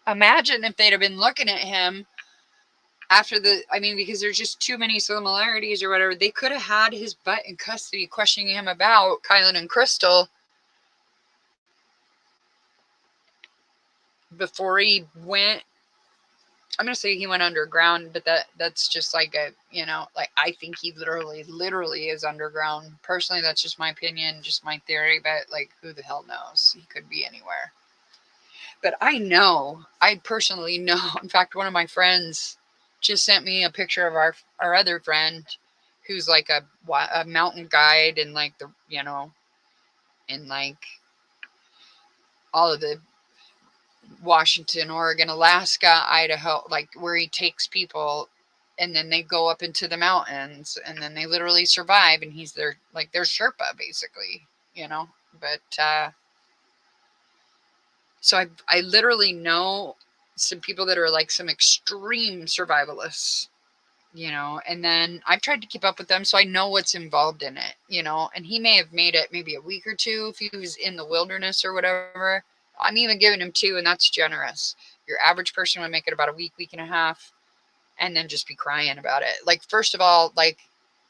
Imagine if they'd have been looking at him after because there's just too many similarities or whatever. They could have had his butt in custody questioning him about Kylen and Crystal before he went. I'm going to say he went underground, but that's just like a, you know, like, I think he literally is underground. Personally, that's just my opinion, just my theory, but, like, who the hell knows? He could be anywhere. But I personally know, in fact, one of my friends just sent me a picture of our other friend who's like a mountain guide and, like, the, you know, in, like, all of the Washington, Oregon, Alaska, Idaho, like, where he takes people and then they go up into the mountains, and then they literally survive, and he's their Sherpa basically, but so I literally know some people that are like some extreme survivalists, and then I've tried to keep up with them, so I know what's involved in it, and he may have made it maybe a week or two if he was in the wilderness or whatever. I'm even giving him 2, and that's generous. Your average person would make it about a week and a half, and then just be crying about it. Like, first of all, like,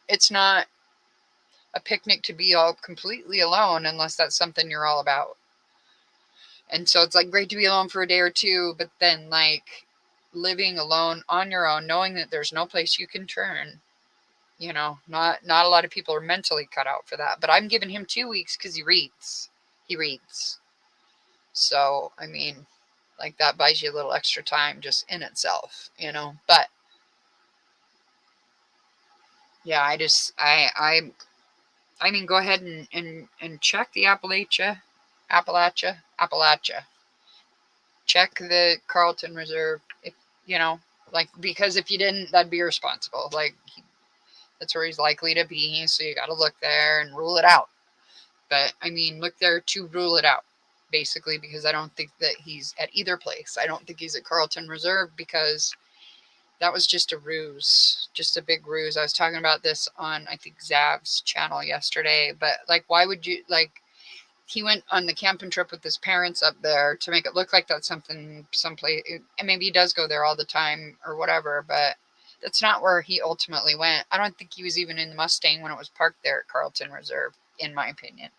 it's not a picnic to be all completely alone unless that's something you're all about. And so it's like great to be alone for a day or two, but then like living alone on your own, knowing that there's no place you can turn, not a lot of people are mentally cut out for that. But I'm giving him 2 weeks because he reads. So I mean, like, that buys you a little extra time just in itself, But yeah, I mean, go ahead and check the Appalachia. Check the Carlton Reserve, if like, because if you didn't, that'd be irresponsible. Like, that's where he's likely to be, so you got to look there and rule it out. But I mean, look there to rule it out, basically, because I don't think that he's at either place. I don't think he's at Carlton Reserve, because that was just a ruse, just a big ruse. I was talking about this on, I think, Zav's channel yesterday, but like, why would you, like, he went on the camping trip with his parents up there to make it look like that's someplace, and maybe he does go there all the time or whatever, but that's not where he ultimately went. I don't think he was even in the Mustang when it was parked there at Carlton Reserve, in my opinion,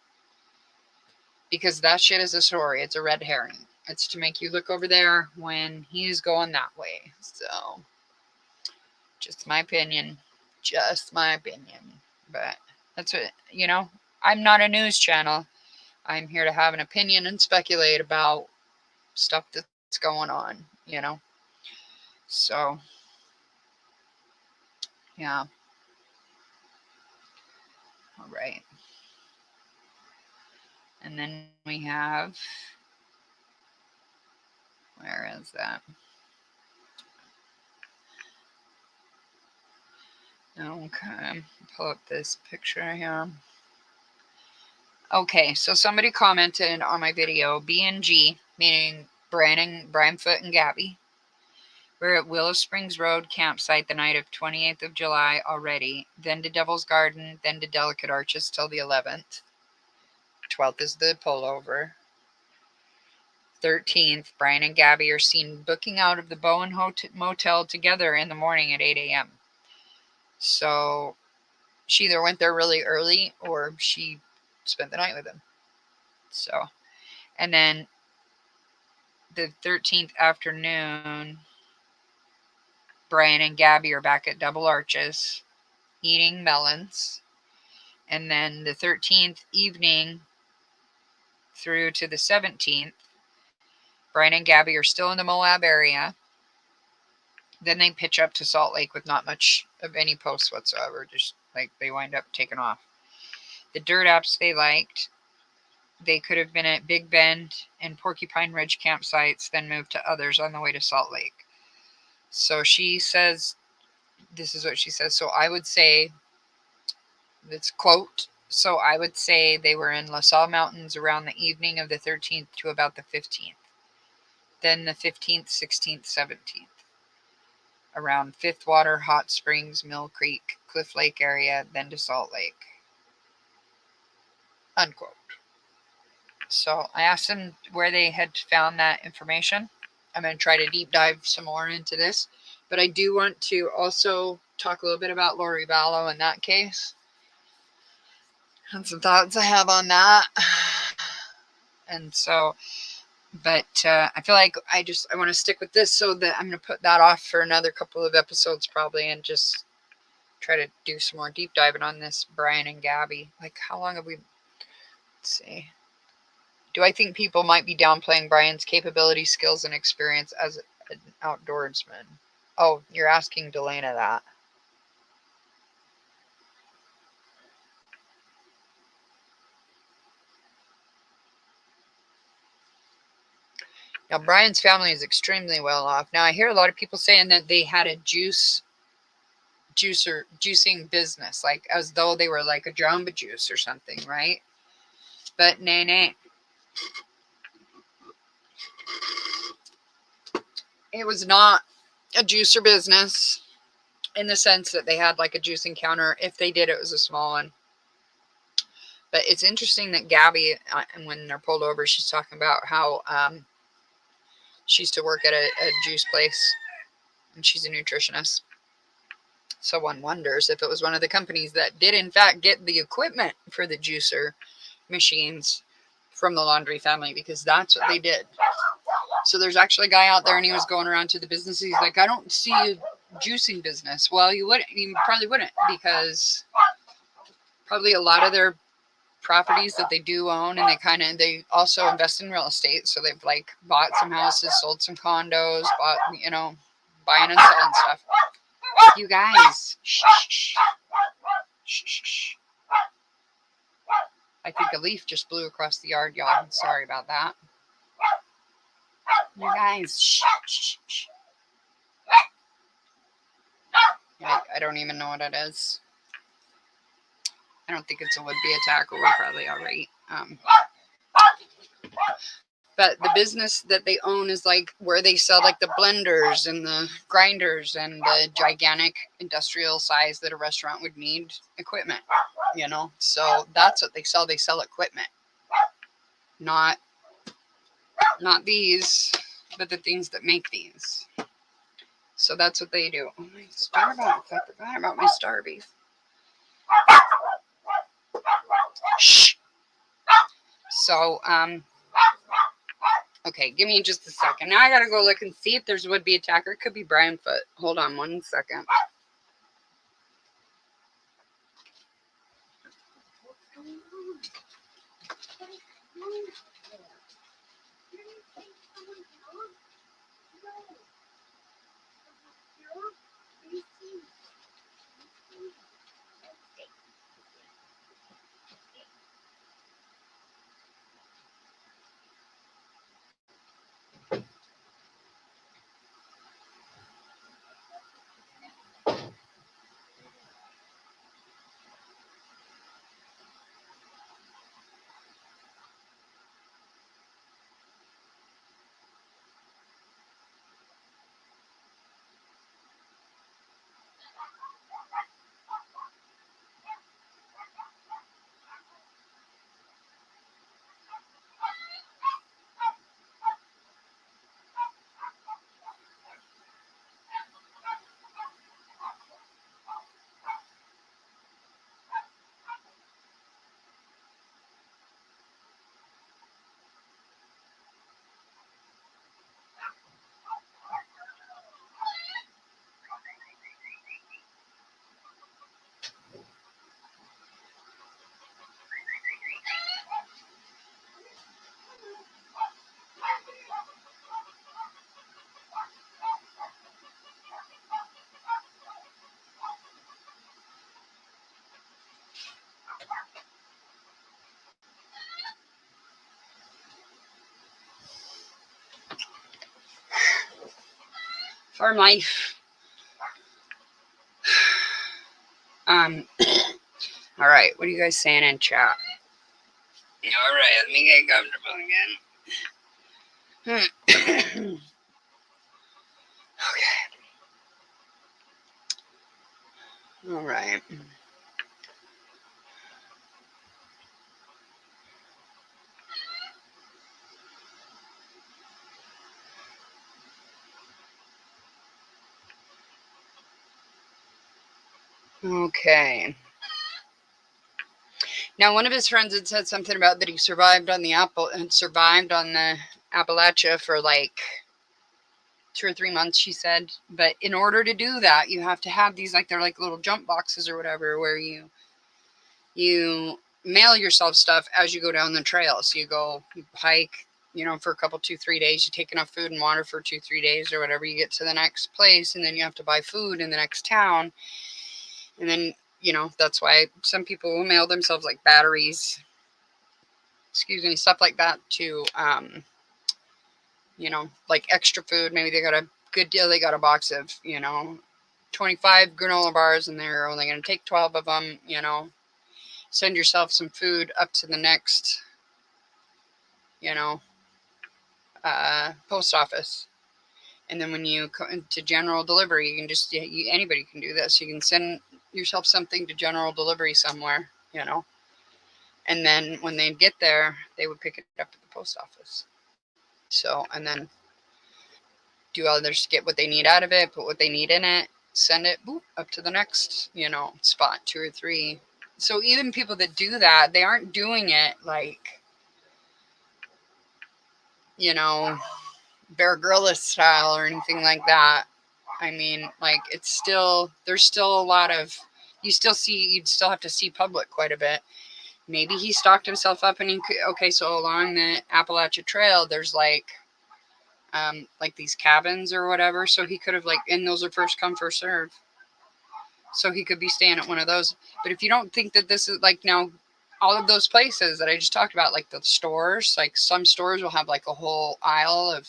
because that shit is a story. It's a red herring. It's to make you look over there when he's going that way. So just my opinion, but that's what, I'm not a news channel. I'm here to have an opinion and speculate about stuff that's going on, So, yeah. All right. And then we have, where is that? Okay. Pull up this picture here. Okay, so somebody commented on my video, B&G, meaning Brianfoot and Gabby. We're at Willow Springs Road campsite the night of 28th of July already, then to Devil's Garden, then to Delicate Arches till the 11th. 12th is the pullover. 13th, Brian and Gabby are seen booking out of the Bowen Motel together in the morning at 8 a.m. So she either went there really early or she spent the night with him. So, and then the 13th afternoon, Brian and Gabby are back at Double Arches eating melons. And then the 13th evening through to the 17th, Brian and Gabby are still in the Moab area. Then they pitch up to Salt Lake with not much of any posts whatsoever. Just like they wind up taking off. The dirt apps they liked, they could have been at Big Bend and Porcupine Ridge campsites, then moved to others on the way to Salt Lake. So she says, this is what she says. So I would say, this quote, so I would say they were in La Salle Mountains around the evening of the 13th to about the 15th. Then the 15th, 16th, 17th. Around Fifth Water, Hot Springs, Mill Creek, Cliff Lake area, then to Salt Lake. Unquote. So I asked them where they had found that information. I'm going to try to deep dive some more into this. But I do want to also talk a little bit about Lori Vallow in that case. And some thoughts I have on that. And so, but I feel like I want to stick with this, so that I'm going to put that off for another couple of episodes probably, and just try to do some more deep diving on this Brian and Gabby. Like, how long have we, let's see. Do I think people might be downplaying Brian's capability, skills, and experience as an outdoorsman? Oh, you're asking Delana that. Now, Brian's family is extremely well off. Now, I hear a lot of people saying that they had a juice juicing business, like as though they were like a Jamba Juice or something, right? But nay. It was not a juicer business in the sense that they had like a juicing counter. If they did, it was a small one. But it's interesting that Gabby, when they're pulled over, she's talking about how she used to work at a juice place, and she's a nutritionist. So one wonders if it was one of the companies that did in fact get the equipment for the juicer machines from the Laundrie family, because that's what they did. So there's actually a guy out there, and he was going around to the businesses. He's like, I don't see a juicing business. Well, you probably wouldn't, because probably a lot of their properties that they do own, and they also invest in real estate. So they've like bought some houses, sold some condos, buying and selling stuff. You guys, shh. I think a leaf just blew across the yard, y'all. Sorry about that. You guys, shh. I don't even know what it is. I don't think it's a would-be attack, or we're probably all right. But the business that they own is like where they sell like the blenders and the grinders and the gigantic industrial size that a restaurant would need equipment, So that's what they sell. They sell equipment, not these, but the things that make these. So that's what they do. Oh, my star beef. I forgot about my star beef. Shh. So, okay, give me just a second. Now I gotta go look and see if there's a would-be attacker. It could be Brianfoot. Hold on 1 second. Farm life. All right, what are you guys saying in chat? All right, let me get comfortable again. Okay. All right. Okay. Now, one of his friends had said something about that he survived on the Appalachia for like 2 or 3 months, she said. But in order to do that, you have to have these, like, they're like little jump boxes or whatever, where you mail yourself stuff as you go down the trail. So you go hike, for a couple, 2-3 days. You take enough food and water for 2-3 days or whatever. You get to the next place, and then you have to buy food in the next town. And then, that's why some people will mail themselves like batteries, stuff like that to, like extra food. Maybe they got a good deal. They got a box of, 25 granola bars and they're only going to take 12 of them, you know, send yourself some food up to the next, you know, post office. And then when you go into general delivery, you can just, anybody can do this. You can send yourself something to general delivery somewhere, you know. And then when they get there, they would pick it up at the post office. So, and then do others get what they need out of it, put what they need in it, send it boop, up to the next, you know, spot, 2 or 3. So even people that do that, they aren't doing it like, you know, Bear Grylls style or anything like that. I mean, like, it's still, there's still a lot of, you'd still have to see public quite a bit. Maybe he stocked himself up and he could, okay, so along the Appalachia Trail, there's like these cabins or whatever. So he could have and those are first come, first serve. So he could be staying at one of those. But if you don't think that this is now, all of those places that I just talked about, like the stores, like some stores will have like a whole aisle of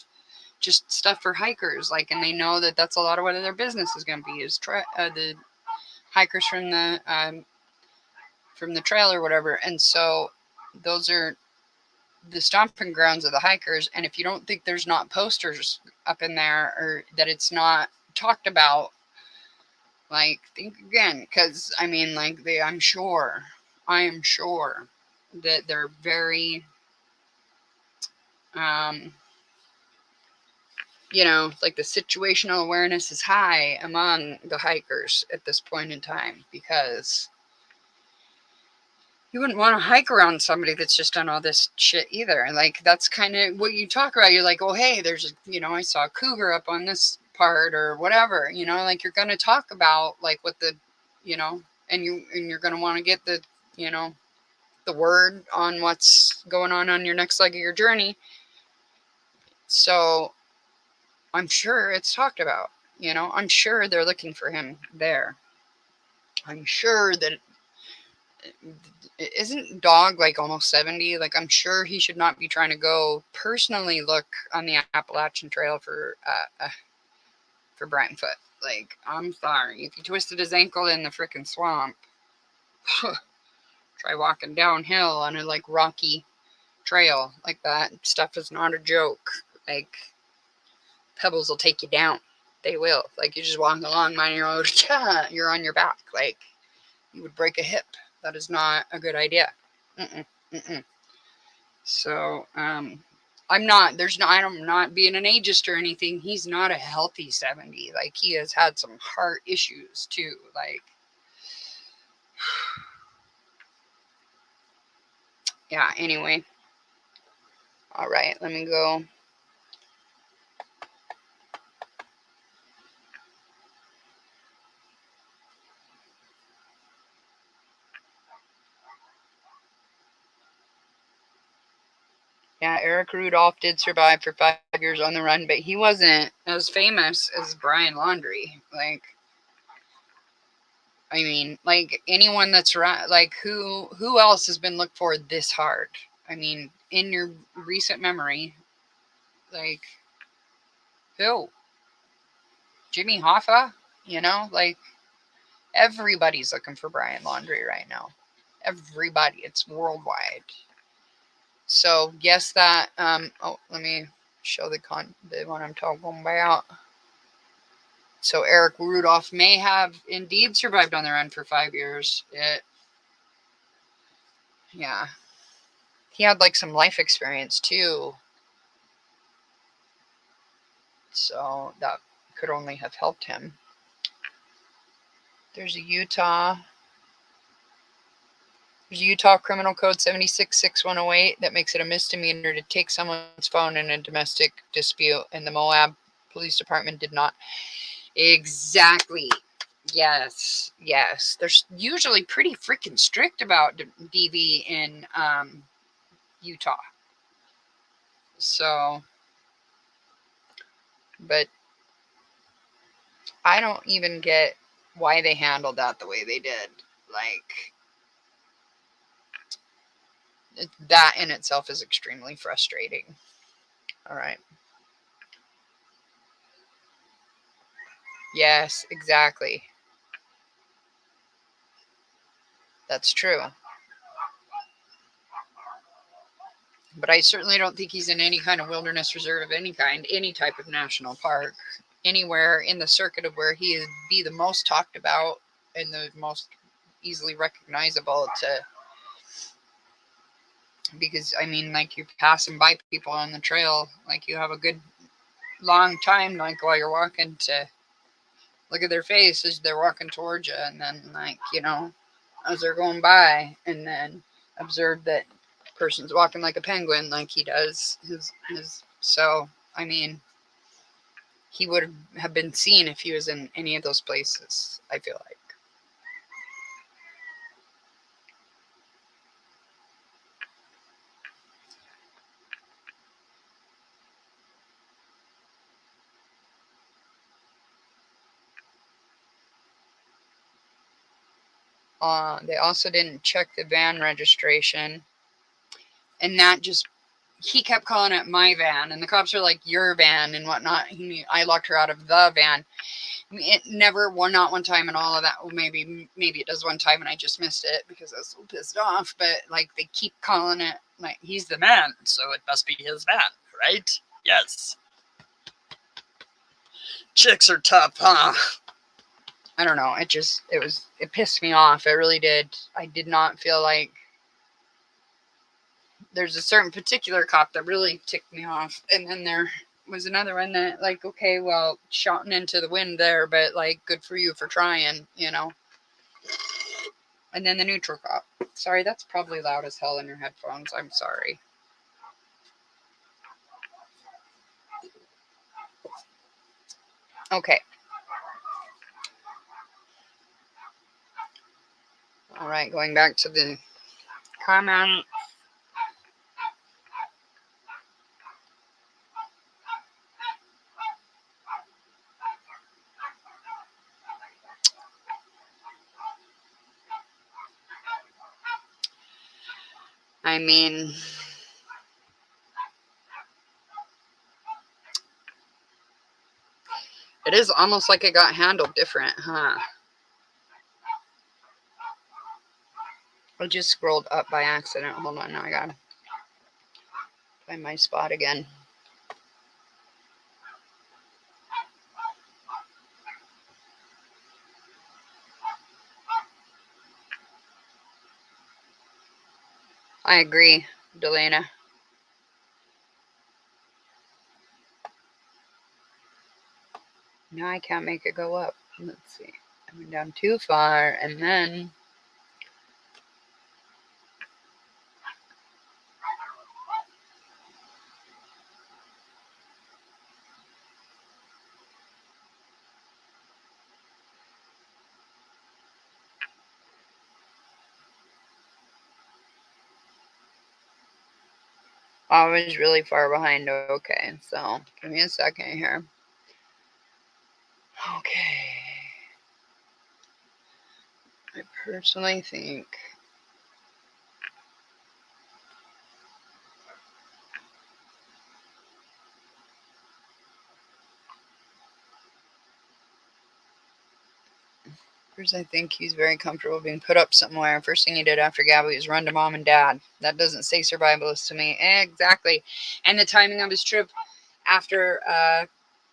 just stuff for hikers, and they know that that's a lot of what their business is going to be, is the hikers from the trail or whatever. And so those are the stomping grounds of the hikers. And if you don't think there's not posters up in there, or that it's not talked about, think again, because I mean, I am sure that they're very you know, the situational awareness is high among the hikers at this point in time, because you wouldn't want to hike around somebody that's just done all this shit either. That's kind of what you talk about. You're like, oh, hey, there's, I saw a cougar up on this part or whatever, you're going to talk about what the, and you're going to want to get the, the word on what's going on your next leg of your journey. So I'm sure it's talked about, I'm sure they're looking for him there. I'm sure that isn't Dog almost 70? I'm sure he should not be trying to go personally look on the Appalachian Trail for Brianfoot. I'm sorry, if he twisted his ankle in the frickin' swamp, try walking downhill on a rocky trail like that. Stuff is not a joke. Pebbles will take you down. They will. You're just walking along, minding your own, you're on your back. You would break a hip. That is not a good idea. So, I'm not being an ageist or anything. He's not a healthy 70. He has had some heart issues too. Yeah, anyway. All right, let me go. Yeah, Eric Rudolph did survive for 5 years on the run, but he wasn't as famous as Brian Laundrie. I mean, anyone that's who else has been looked for this hard? I mean, in your recent memory, who? Jimmy Hoffa? Everybody's looking for Brian Laundrie right now. Everybody. It's worldwide. So guess that, let me show the one I'm talking about. So Eric Rudolph may have indeed survived on the run for 5 years. Yeah. He had some life experience too. So that could only have helped him. There's a Utah Criminal Code 766108 that makes it a misdemeanor to take someone's phone in a domestic dispute, and the Moab Police Department did not. Exactly. Yes. They're usually pretty freaking strict about DV in Utah. So, but I don't even get why they handled that the way they did. That in itself is extremely frustrating. All right. Yes, exactly. That's true. But I certainly don't think he's in any kind of wilderness reserve of any kind, any type of national park, anywhere in the circuit of where he would be the most talked about and the most easily recognizable to. Because, I mean, like, you're passing by people on the trail, like, you have a good long time, like, while you're walking to look at their face as they're walking towards you, and then, like, as they're going by, and then observe that person's walking like a penguin, like he does his. So, I mean, he would have been seen if he was in any of those places, I feel like. They also didn't check the van registration, and that just, he kept calling it my van, and the cops are like, your van and whatnot. I locked her out of the van. It never, not one time in all of that. Well, maybe it does one time and I just missed it because I was so pissed off. But, like, they keep calling it, like, he's the man, so it must be his van, right? Yes. Chicks are tough, huh? I don't know. It pissed me off. It really did. I did not feel like, there's a certain particular cop that really ticked me off. And then there was another one that, like, okay, well, shouting into the wind there, but, like, good for you for trying, And then the neutral cop. Sorry, that's probably loud as hell in your headphones. I'm sorry. Okay. All right, going back to the comment. I mean, it is almost like it got handled different, huh? I just scrolled up by accident. Hold on, now I gotta find my spot again. I agree, Delana. Now I can't make it go up. Let's see. I went down too far, and then I was really far behind. Okay, so give me a second here. Okay. I personally think I think he's very comfortable being put up somewhere. First thing he did after Gabby was run to mom and dad. That doesn't say survivalist to me. Exactly. And the timing of his trip after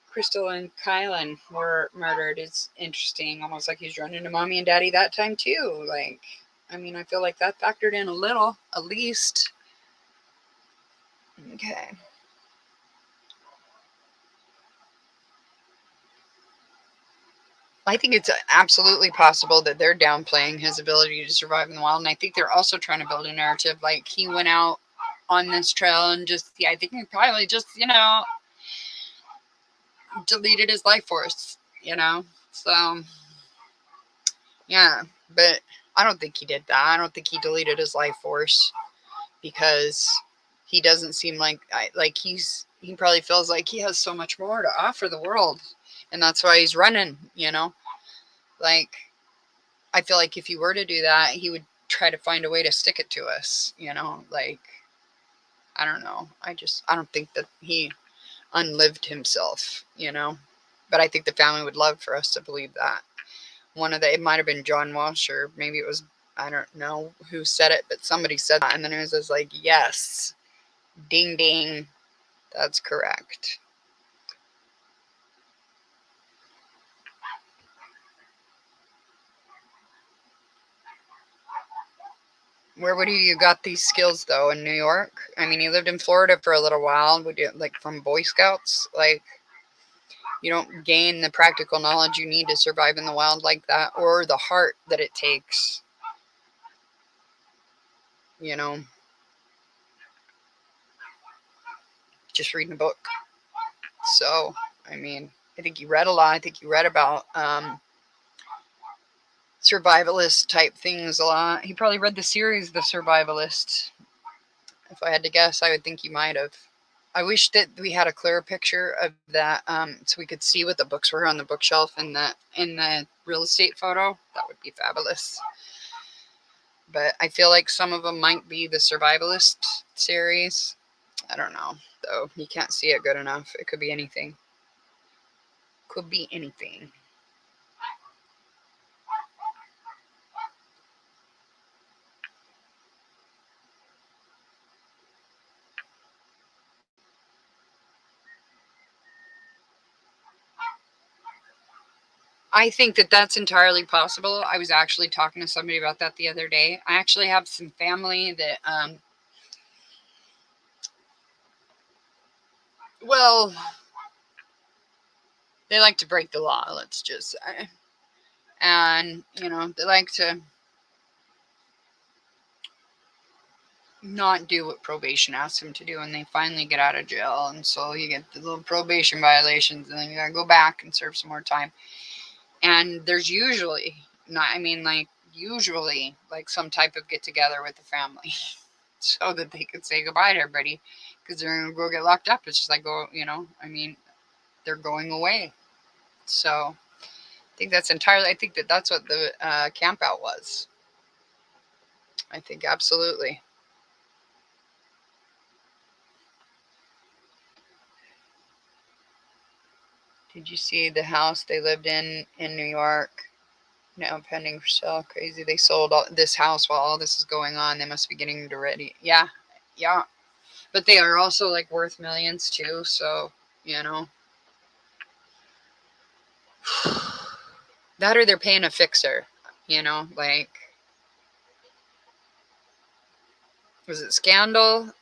Crystal and Kylen were murdered is interesting. Almost like he's running to mommy and daddy that time too. Like, I mean, I feel like that factored in a little, at least. Okay. I think it's absolutely possible that they're downplaying his ability to survive in the wild. And I think they're also trying to build a narrative like he went out on this trail and just, I think he probably just, deleted his life force, So, yeah. But I don't think he did that. I don't think he deleted his life force because he doesn't seem like he probably feels like he has so much more to offer the world. And that's why he's running, Like, I feel like if he were to do that, he would try to find a way to stick it to us, Like, I don't know. I don't think that he unlived himself, But I think the family would love for us to believe that. It might have been John Walsh, or maybe it was, I don't know who said it, but somebody said that. And then it was just like, yes, ding, ding, that's correct. Where would you got these skills though? In New York? I mean, you lived in Florida for a little while. Would you, like, from Boy Scouts? Like, you don't gain the practical knowledge you need to survive in the wild like that, or the heart that it takes, you know, just reading a book. So, I mean, I think you read a lot. I think you read about survivalist type things a lot. He probably read the series The Survivalist. If I had to guess, I would think you might have. I wish that we had a clearer picture of that, so we could see what the books were on the bookshelf in the real estate photo. That would be fabulous. But I feel like some of them might be the Survivalist series. I don't know, though. You can't see it good enough. It could be anything. Could be anything. I think that that's entirely possible. I was actually talking to somebody about that the other day. I actually have some family that, well, they like to break the law, let's just say. And, you know, they like to not do what probation asks them to do, and they finally get out of jail. And so you get the little probation violations, and then you gotta go back and serve some more time. And there's usually like some type of get together with the family so that they could say goodbye to everybody, because they're gonna go get locked up. It's just like, they're going away. So I think that's what the camp out was. I think absolutely. Did you see the house they lived in New York? Now pending for sale. Crazy. They sold this house while all this is going on. They must be getting ready. Yeah. Yeah. But they are also like worth millions too. So, you know, that or they're paying a fixer, like, was it Scandal?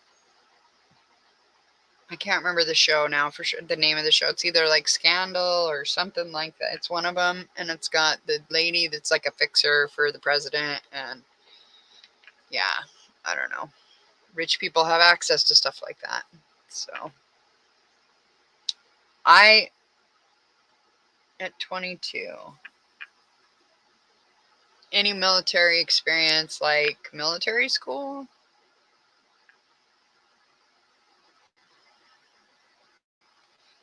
I can't remember the show now for sure. The name of the show. It's either like Scandal or something like that. It's one of them. And it's got the lady that's like a fixer for the president. And yeah, I don't know. Rich people have access to stuff like that. So at 22, any military experience, like military school?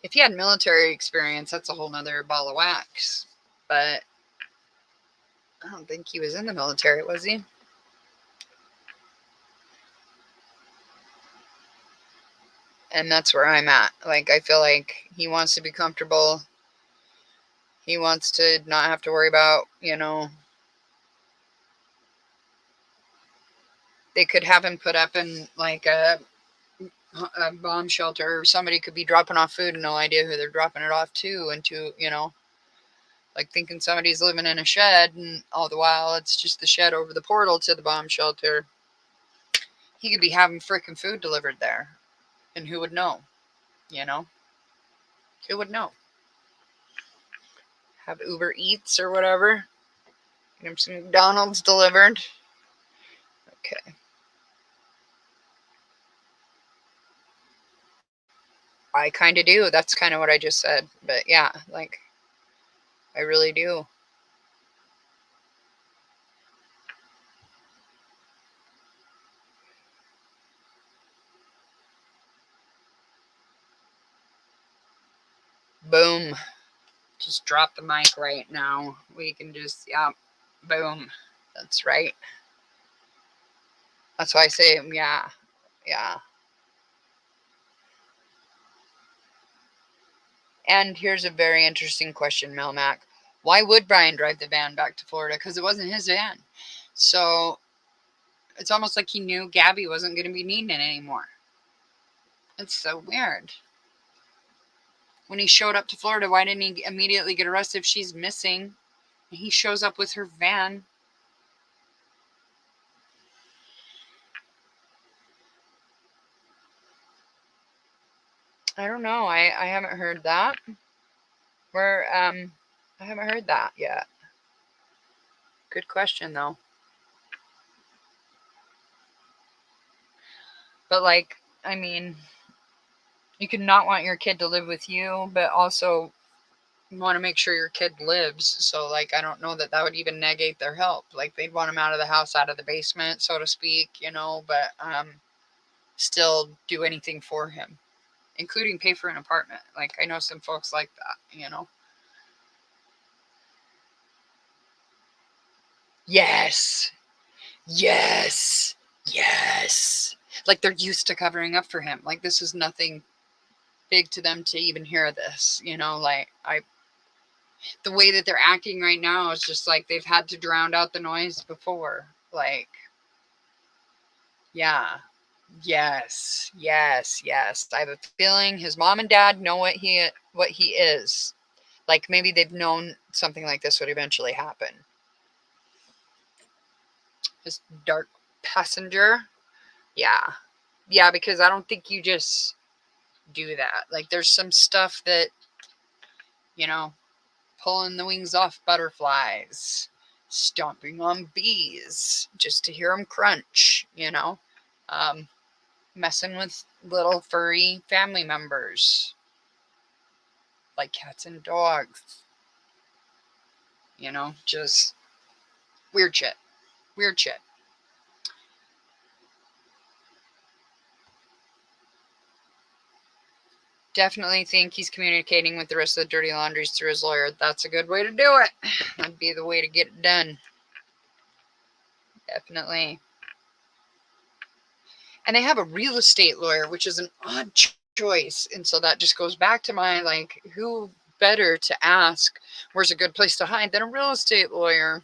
If he had military experience, that's a whole nother ball of wax. But I don't think he was in the military, was he? And that's where I'm at. Like, I feel like he wants to be comfortable. He wants to not have to worry about, they could have him put up in like a bomb shelter. Somebody could be dropping off food and no idea who they're dropping it off to, and like thinking somebody's living in a shed, and all the while it's just the shed over the portal to the bomb shelter. He could be having freaking food delivered there, and who would know? Who would know? Have Uber Eats or whatever. Get him some McDonald's delivered. Okay. I kind of do. That's kind of what I just said. But yeah, like, I really do. Boom. Just drop the mic right now. We can just, yeah, boom. That's right. That's why I say, yeah, yeah. And here's a very interesting question, Melmac. Why would Brian drive the van back to Florida? Because it wasn't his van. So it's almost like he knew Gabby wasn't going to be needing it anymore. It's so weird. When he showed up to Florida, why didn't he immediately get arrested if she's missing? And he shows up with her van. I don't know. I haven't heard that. I haven't heard that yet. Good question, though. But, like, I mean, you could not want your kid to live with you, but also want to make sure your kid lives. So, like, I don't know that would even negate their help. Like, they'd want him out of the house, out of the basement, so to speak, but still do anything for him, including pay for an apartment. Like, I know some folks like that. Yes. Yes. Yes. Like, they're used to covering up for him. Like, this is nothing big to them to even hear this, like, the way that they're acting right now is just like they've had to drown out the noise before. Like, yeah. Yes. Yes. Yes. I have a feeling his mom and dad know what he is. Like, maybe they've known something like this would eventually happen. His dark passenger. Yeah. Yeah, because I don't think you just do that. Like, there's some stuff that, pulling the wings off butterflies, stomping on bees just to hear them crunch, messing with little furry family members like cats and dogs, just weird shit. Weird shit. Definitely think he's communicating with the rest of the dirty laundries through his lawyer. That's a good way to do it. That'd be the way to get it done. Definitely. And they have a real estate lawyer, which is an odd choice. And so that just goes back to my, like, who better to ask where's a good place to hide than a real estate lawyer?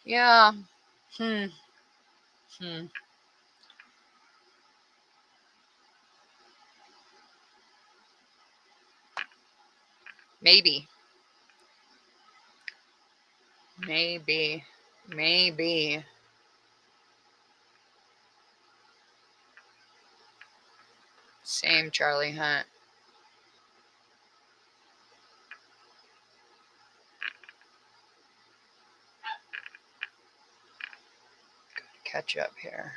Yeah. Maybe. Same, Charlie Hunt. Gotta catch up here.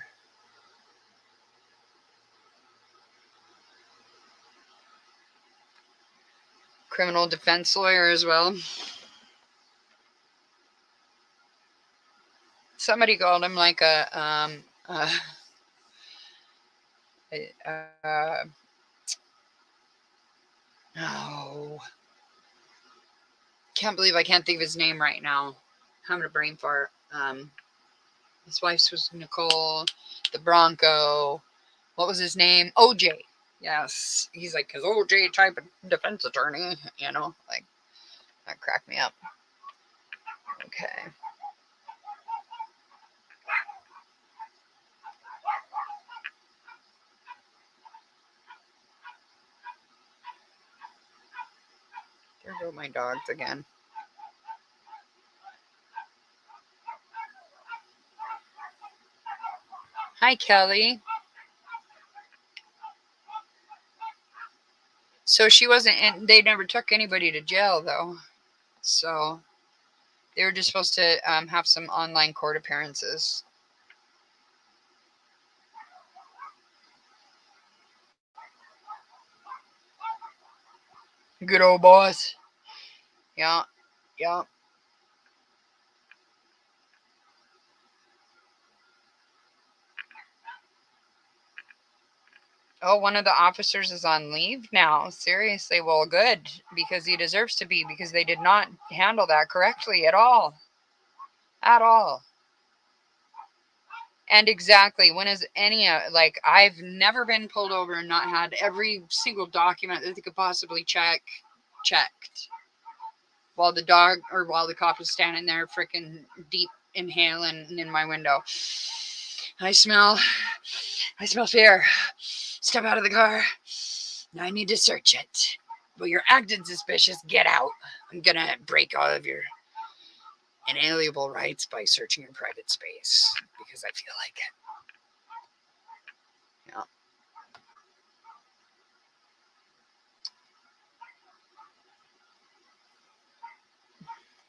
Criminal defense lawyer as well. Somebody called him like no. Can't believe I can't think of his name right now. I'm having a brain fart. His wife's was Nicole, the Bronco. What was his name? OJ. Yes. He's like his OJ type of defense attorney, like, that cracked me up. Okay. There go my dogs again. Hi, Kelly. So she wasn't in, they never took anybody to jail, though. So they were just supposed to have some online court appearances. Good old boss. Yeah. Yeah. Oh, one of the officers is on leave now. Seriously, well, good, because he deserves to be, because they did not handle that correctly at all. At all. And exactly, when is any, like, I've never been pulled over and not had every single document that they could possibly checked while the dog, or while the cop is standing there freaking deep inhaling in my window. I smell fear. Step out of the car. I need to search it. Well, you're acting suspicious. Get out. I'm gonna break all of your inalienable rights by searching your private space because I feel like it. Yeah.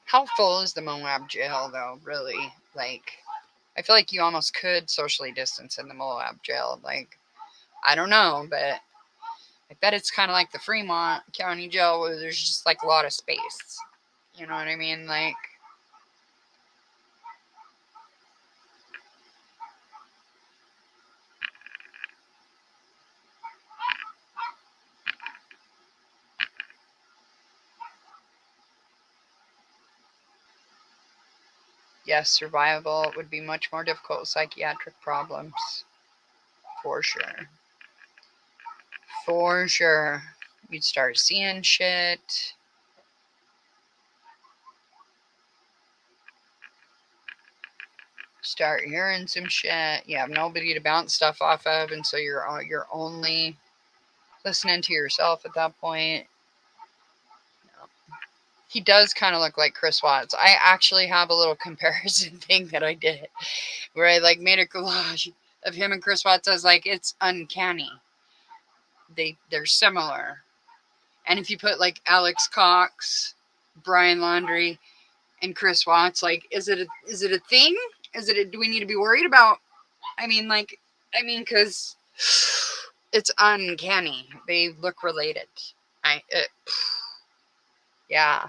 How full is the Moab jail, though? Really, like, I feel like you almost could socially distance in the Moab jail. Like, I don't know, but I bet it's kind of like the Fremont County Jail where there's just like a lot of space. You know what I mean? Like, yes, survival would be much more difficult with psychiatric problems. For sure. For sure. You'd start seeing shit. Start hearing some shit. You have nobody to bounce stuff off of, and so you're only listening to yourself at that point. He does kind of look like Chris Watts. I actually have a little comparison thing that I did where I like made a collage of him and Chris Watts. I was like, it's uncanny. They're similar. And if you put like Alex Cox, Brian Laundrie, and Chris Watts, like, is it a thing? Do we need to be worried about? Because it's uncanny. They look related. Yeah.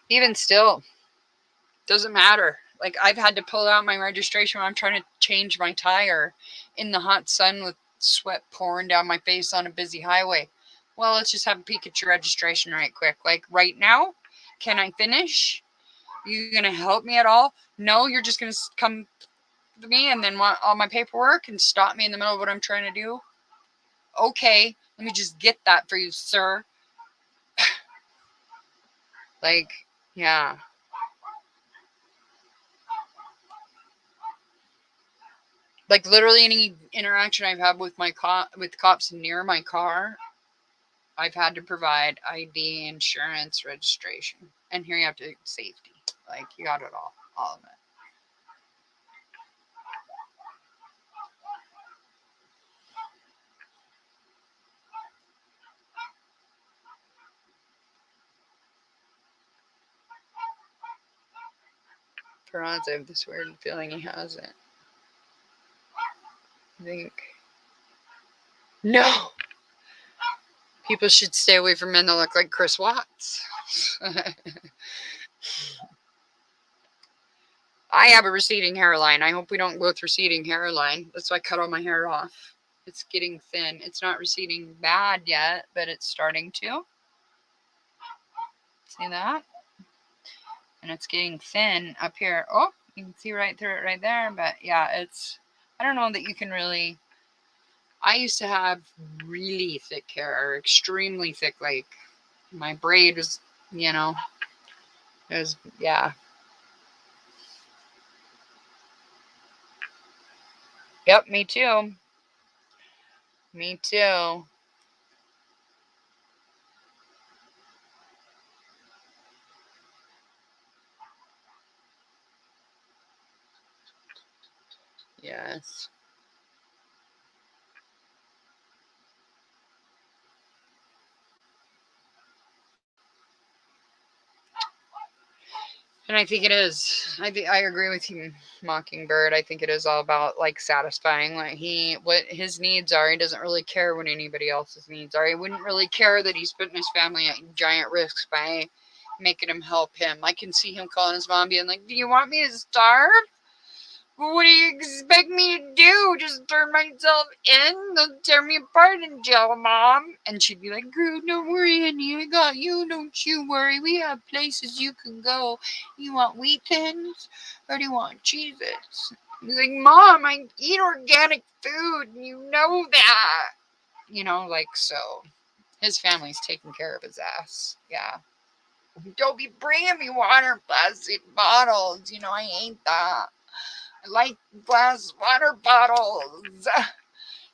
Even still, doesn't matter. Like, I've had to pull out my registration when I'm trying to change my tire in the hot sun with sweat pouring down my face on a busy highway. Well, let's just have a peek at your registration right quick. Like, right now, can I finish? You gonna help me at all? No, you're just gonna come to me and then want all my paperwork and stop me in the middle of what I'm trying to do? Okay, let me just get that for you, sir. Like, yeah. Like, literally any interaction I've had with with cops near my car, I've had to provide ID, insurance, registration, and here you have to safety. Like, you got it all of it. For odds, I have this weird feeling he has it. I think no. People should stay away from men that look like Chris Watts. I have a receding hairline. I hope we don't go with receding hairline. That's why I cut all my hair off. It's getting thin. It's not receding bad yet, but it's starting to. See that? And it's getting thin up here. Oh, you can see right through it right there. But yeah, I don't know that you can really. I used to have really thick hair, extremely thick. Like, my braid was, it was, yeah. Yep, me too. Me too. Yes. And I think it is. I agree with you, Mockingbird. I think it is all about like satisfying what his needs are. He doesn't really care what anybody else's needs are. He wouldn't really care that he's putting his family at giant risks by making him help him. I can see him calling his mom being like, "Do you want me to starve? What do you expect me to do? Just turn myself in? They'll tear me apart in jail, Mom. And she'd be like, girl, don't worry, honey. I got you. Don't you worry. We have places you can go. You want Wheat Thins or do you want Cheez-Its? He's like, Mom, I eat organic food. You know that. You know, like, so his family's taking care of his ass. Yeah. Don't be bringing me water in plastic bottles. You know, I hate that. I like glass water bottles.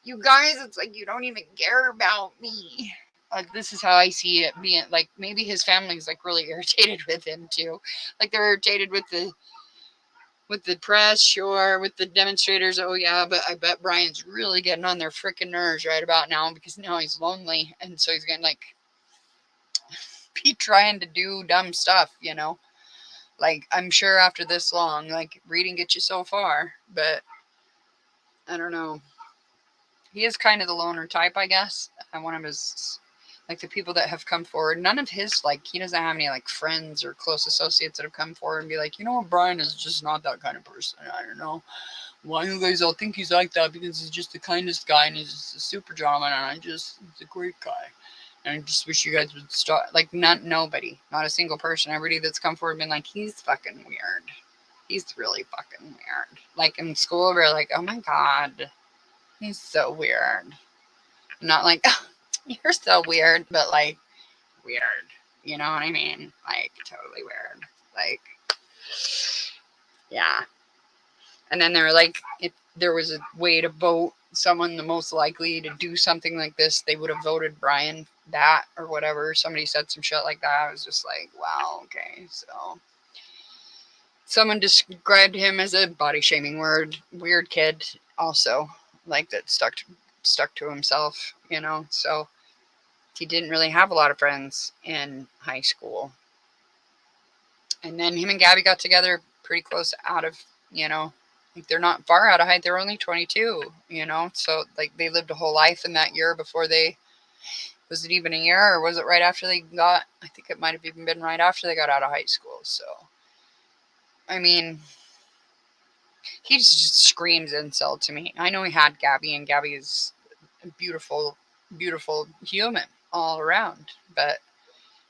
You guys, it's like you don't even care about me. Like, this is how I see it being. Like, maybe his family's like really irritated with him too. Like, they're irritated with the press, sure, with the demonstrators. Oh yeah, but I bet Brian's really getting on their freaking nerves right about now because now he's lonely, and so he's gonna like be trying to do dumb stuff, you know. Like, I'm sure after this long, like, reading gets you so far, but I don't know. He is kind of the loner type, I guess. And one of his, like, the people that have come forward, none of his, like, he doesn't have any, like, friends or close associates that have come forward and be like, you know what, Brian is just not that kind of person. I don't know why you guys all think he's like that, because he's just the kindest guy and he's just a super gentleman and he's a great guy. And I just wish you guys would stop. Like, nobody, not a single person. Everybody that's come forward been like, he's fucking weird. He's really fucking weird. Like, in school, we're like, oh my God, he's so weird. Not like, oh, you're so weird, but like, weird. You know what I mean? Like, totally weird. Like, yeah. And then they were like, if there was a way to vote someone the most likely to do something like this, they would have voted Brian that or whatever. Somebody said some shit like that. I was just like, wow, okay. So someone described him as a body shaming weird kid also, like, that stuck to himself, you know. So he didn't really have a lot of friends in high school. And then him and Gabby got together pretty close out of, you know, like, they're not far out of height. They were only 22, you know. So, like, they lived a whole life in that year before they, was it even a year or was it right after they got, I think it might have even been right after they got out of high school. So, I mean, he just screams incel to me. I know he had Gabby, and Gabby is a beautiful, beautiful human all around. But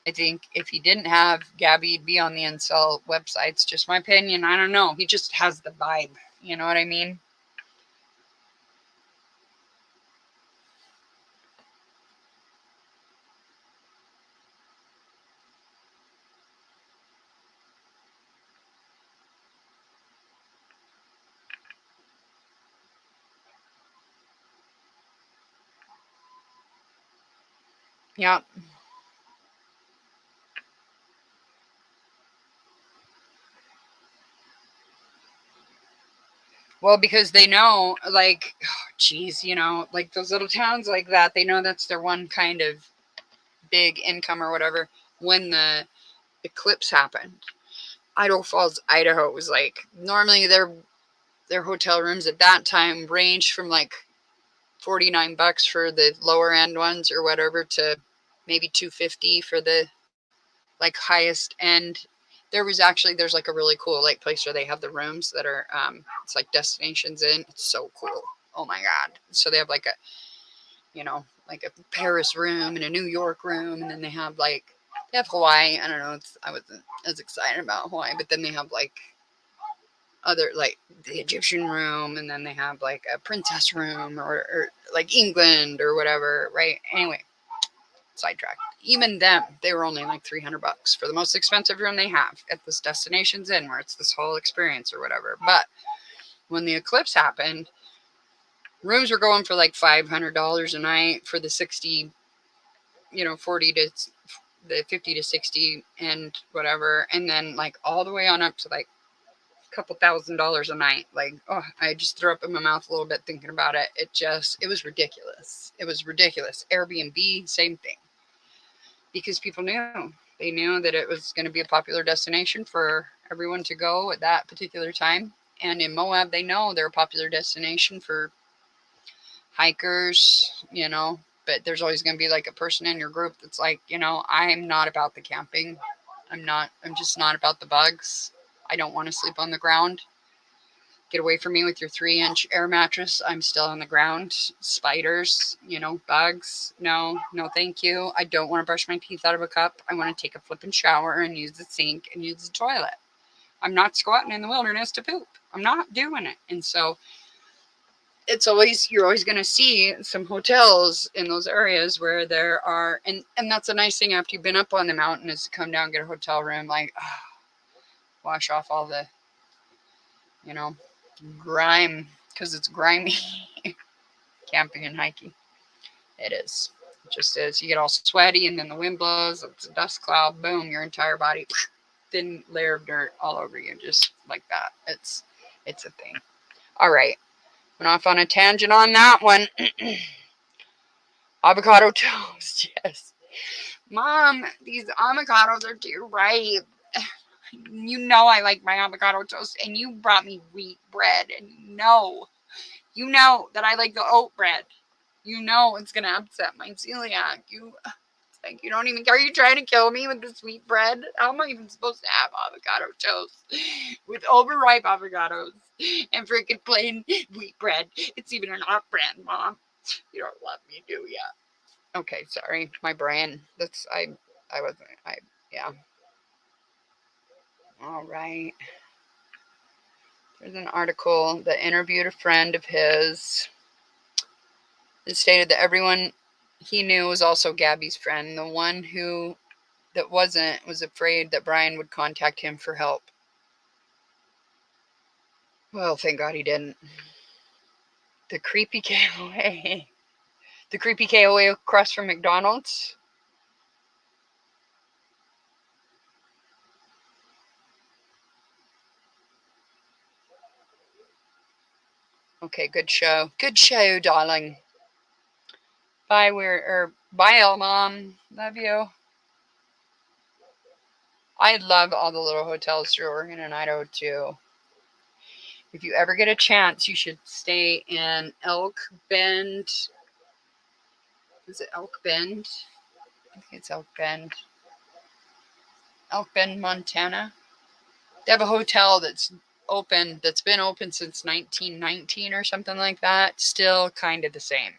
I think if he didn't have Gabby, he'd be on the incel websites. Just my opinion. I don't know. He just has the vibe. You know what I mean? Yeah. Well, because they know, like, geez, you know, like those little towns like that, they know that's their one kind of big income or whatever. When the eclipse happened, Idaho Falls, Idaho was like, normally their hotel rooms at that time ranged from like $49 for the lower end ones or whatever to maybe $250 for the like highest end. There's like a really cool like place where they have the rooms that are it's like destinations in. It's so cool. Oh my God. So they have like a, you know, like a Paris room and a New York room, and then they have Hawaii. I don't know. I wasn't as excited about Hawaii, but then they have like other, like the Egyptian room, and then they have like a princess room or like England or whatever, right? Anyway, sidetrack. Even them, they were only like $300 for the most expensive room they have at this Destinations Inn, where it's this whole experience or whatever. But when the eclipse happened, rooms were going for like $500 a night for the 60, you know, 40 to the 50 to 60 and whatever, and then like all the way on up to like couple $1,000s a night. Like, oh, I just threw up in my mouth a little bit thinking about it. It was ridiculous. It was ridiculous. Airbnb, same thing. Because people knew. They knew that it was going to be a popular destination for everyone to go at that particular time. And in Moab, they know they're a popular destination for hikers, you know. But there's always going to be like a person in your group that's like, you know, I'm not about the camping. I'm just not about the bugs. I don't want to sleep on the ground. Get away from me with your 3-inch air mattress. I'm still on the ground. Spiders, bugs. No, thank you. I don't want to brush my teeth out of a cup. I want to take a flippin' shower and use the sink and use the toilet. I'm not squatting in the wilderness to poop. I'm not doing it. And so you're always going to see some hotels in those areas where there are, and that's a nice thing after you've been up on the mountain, is to come down and get a hotel room, like wash off all the, grime, because it's grimy. Camping and hiking. It is. It just is. You get all sweaty, and then the wind blows, it's a dust cloud, boom, your entire body, thin layer of dirt all over you, just like that. It's a thing. All right. Went off on a tangent on that one. Avocado toast, yes. Mom, these avocados are too ripe. You know I like my avocado toast, and you brought me wheat bread, and you know that I like the oat bread. You know it's going to upset my celiac. It's like, you don't even, are you trying to kill me with this wheat bread? How am I even supposed to have avocado toast with overripe avocados and freaking plain wheat bread? It's even an off-brand, Mom. You don't love me, do ya? Okay, sorry. My brain. Yeah. All right. There's an article that interviewed a friend of his. It stated that everyone he knew was also Gabby's friend. The one that wasn't was afraid that Brian would contact him for help. Well, thank God he didn't. The creepy KOA. The creepy KOA across from McDonald's. Okay, good show. Good show, darling. Bye, bye, Mom. Love you. I love all the little hotels through Oregon and Idaho too. If you ever get a chance, you should stay in Elk Bend. Is it Elk Bend? I think it's Elk Bend. Elk Bend, Montana. They have a hotel that's been open since 1919 or something like that. Still kind of the same.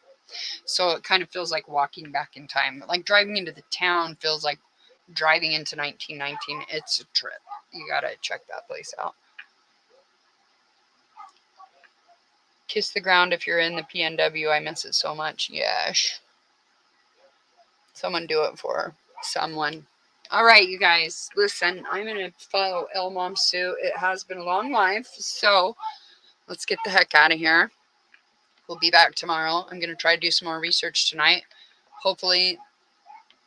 So it kind of feels like walking back in time. Like driving into the town feels like driving into 1919. It's a trip. You gotta check that place out. Kiss the ground if you're in the PNW. I miss it so much. Yes. Someone do it for someone. All right, you guys. Listen, I'm going to follow El Mom Sue. It has been a long life, so let's get the heck out of here. We'll be back tomorrow. I'm going to try to do some more research tonight. Hopefully,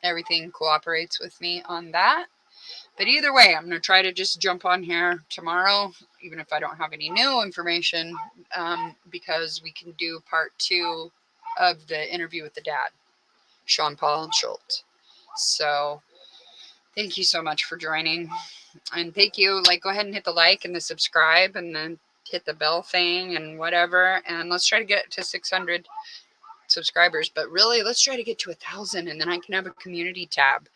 everything cooperates with me on that. But either way, I'm going to try to just jump on here tomorrow, even if I don't have any new information, because we can do part 2 of the interview with the dad, Sean Paul Schultz. So thank you so much for joining. And thank you. Go ahead and hit the like and the subscribe, and then hit the bell thing and whatever. And let's try to get to 600 subscribers. But really, let's try to get to 1,000, and then I can have a community tab.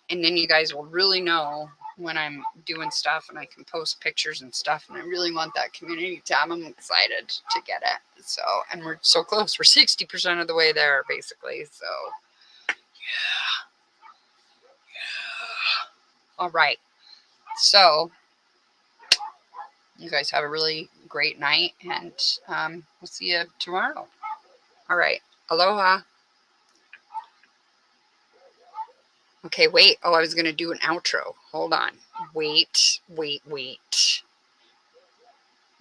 And then you guys will really know when I'm doing stuff, and I can post pictures and stuff. And I really want that community tab. I'm excited to get it. So, and we're so close. We're 60% of the way there, basically. So, yeah. All right. So, you guys have a really great night, and we'll see you tomorrow. All right. Aloha. Okay, wait. Oh, I was going to do an outro. Hold on. Wait.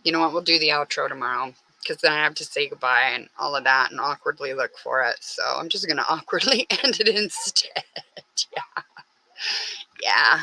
You know what? We'll do the outro tomorrow, because then I have to say goodbye and all of that and awkwardly look for it. So I'm just going to awkwardly end it instead. Yeah.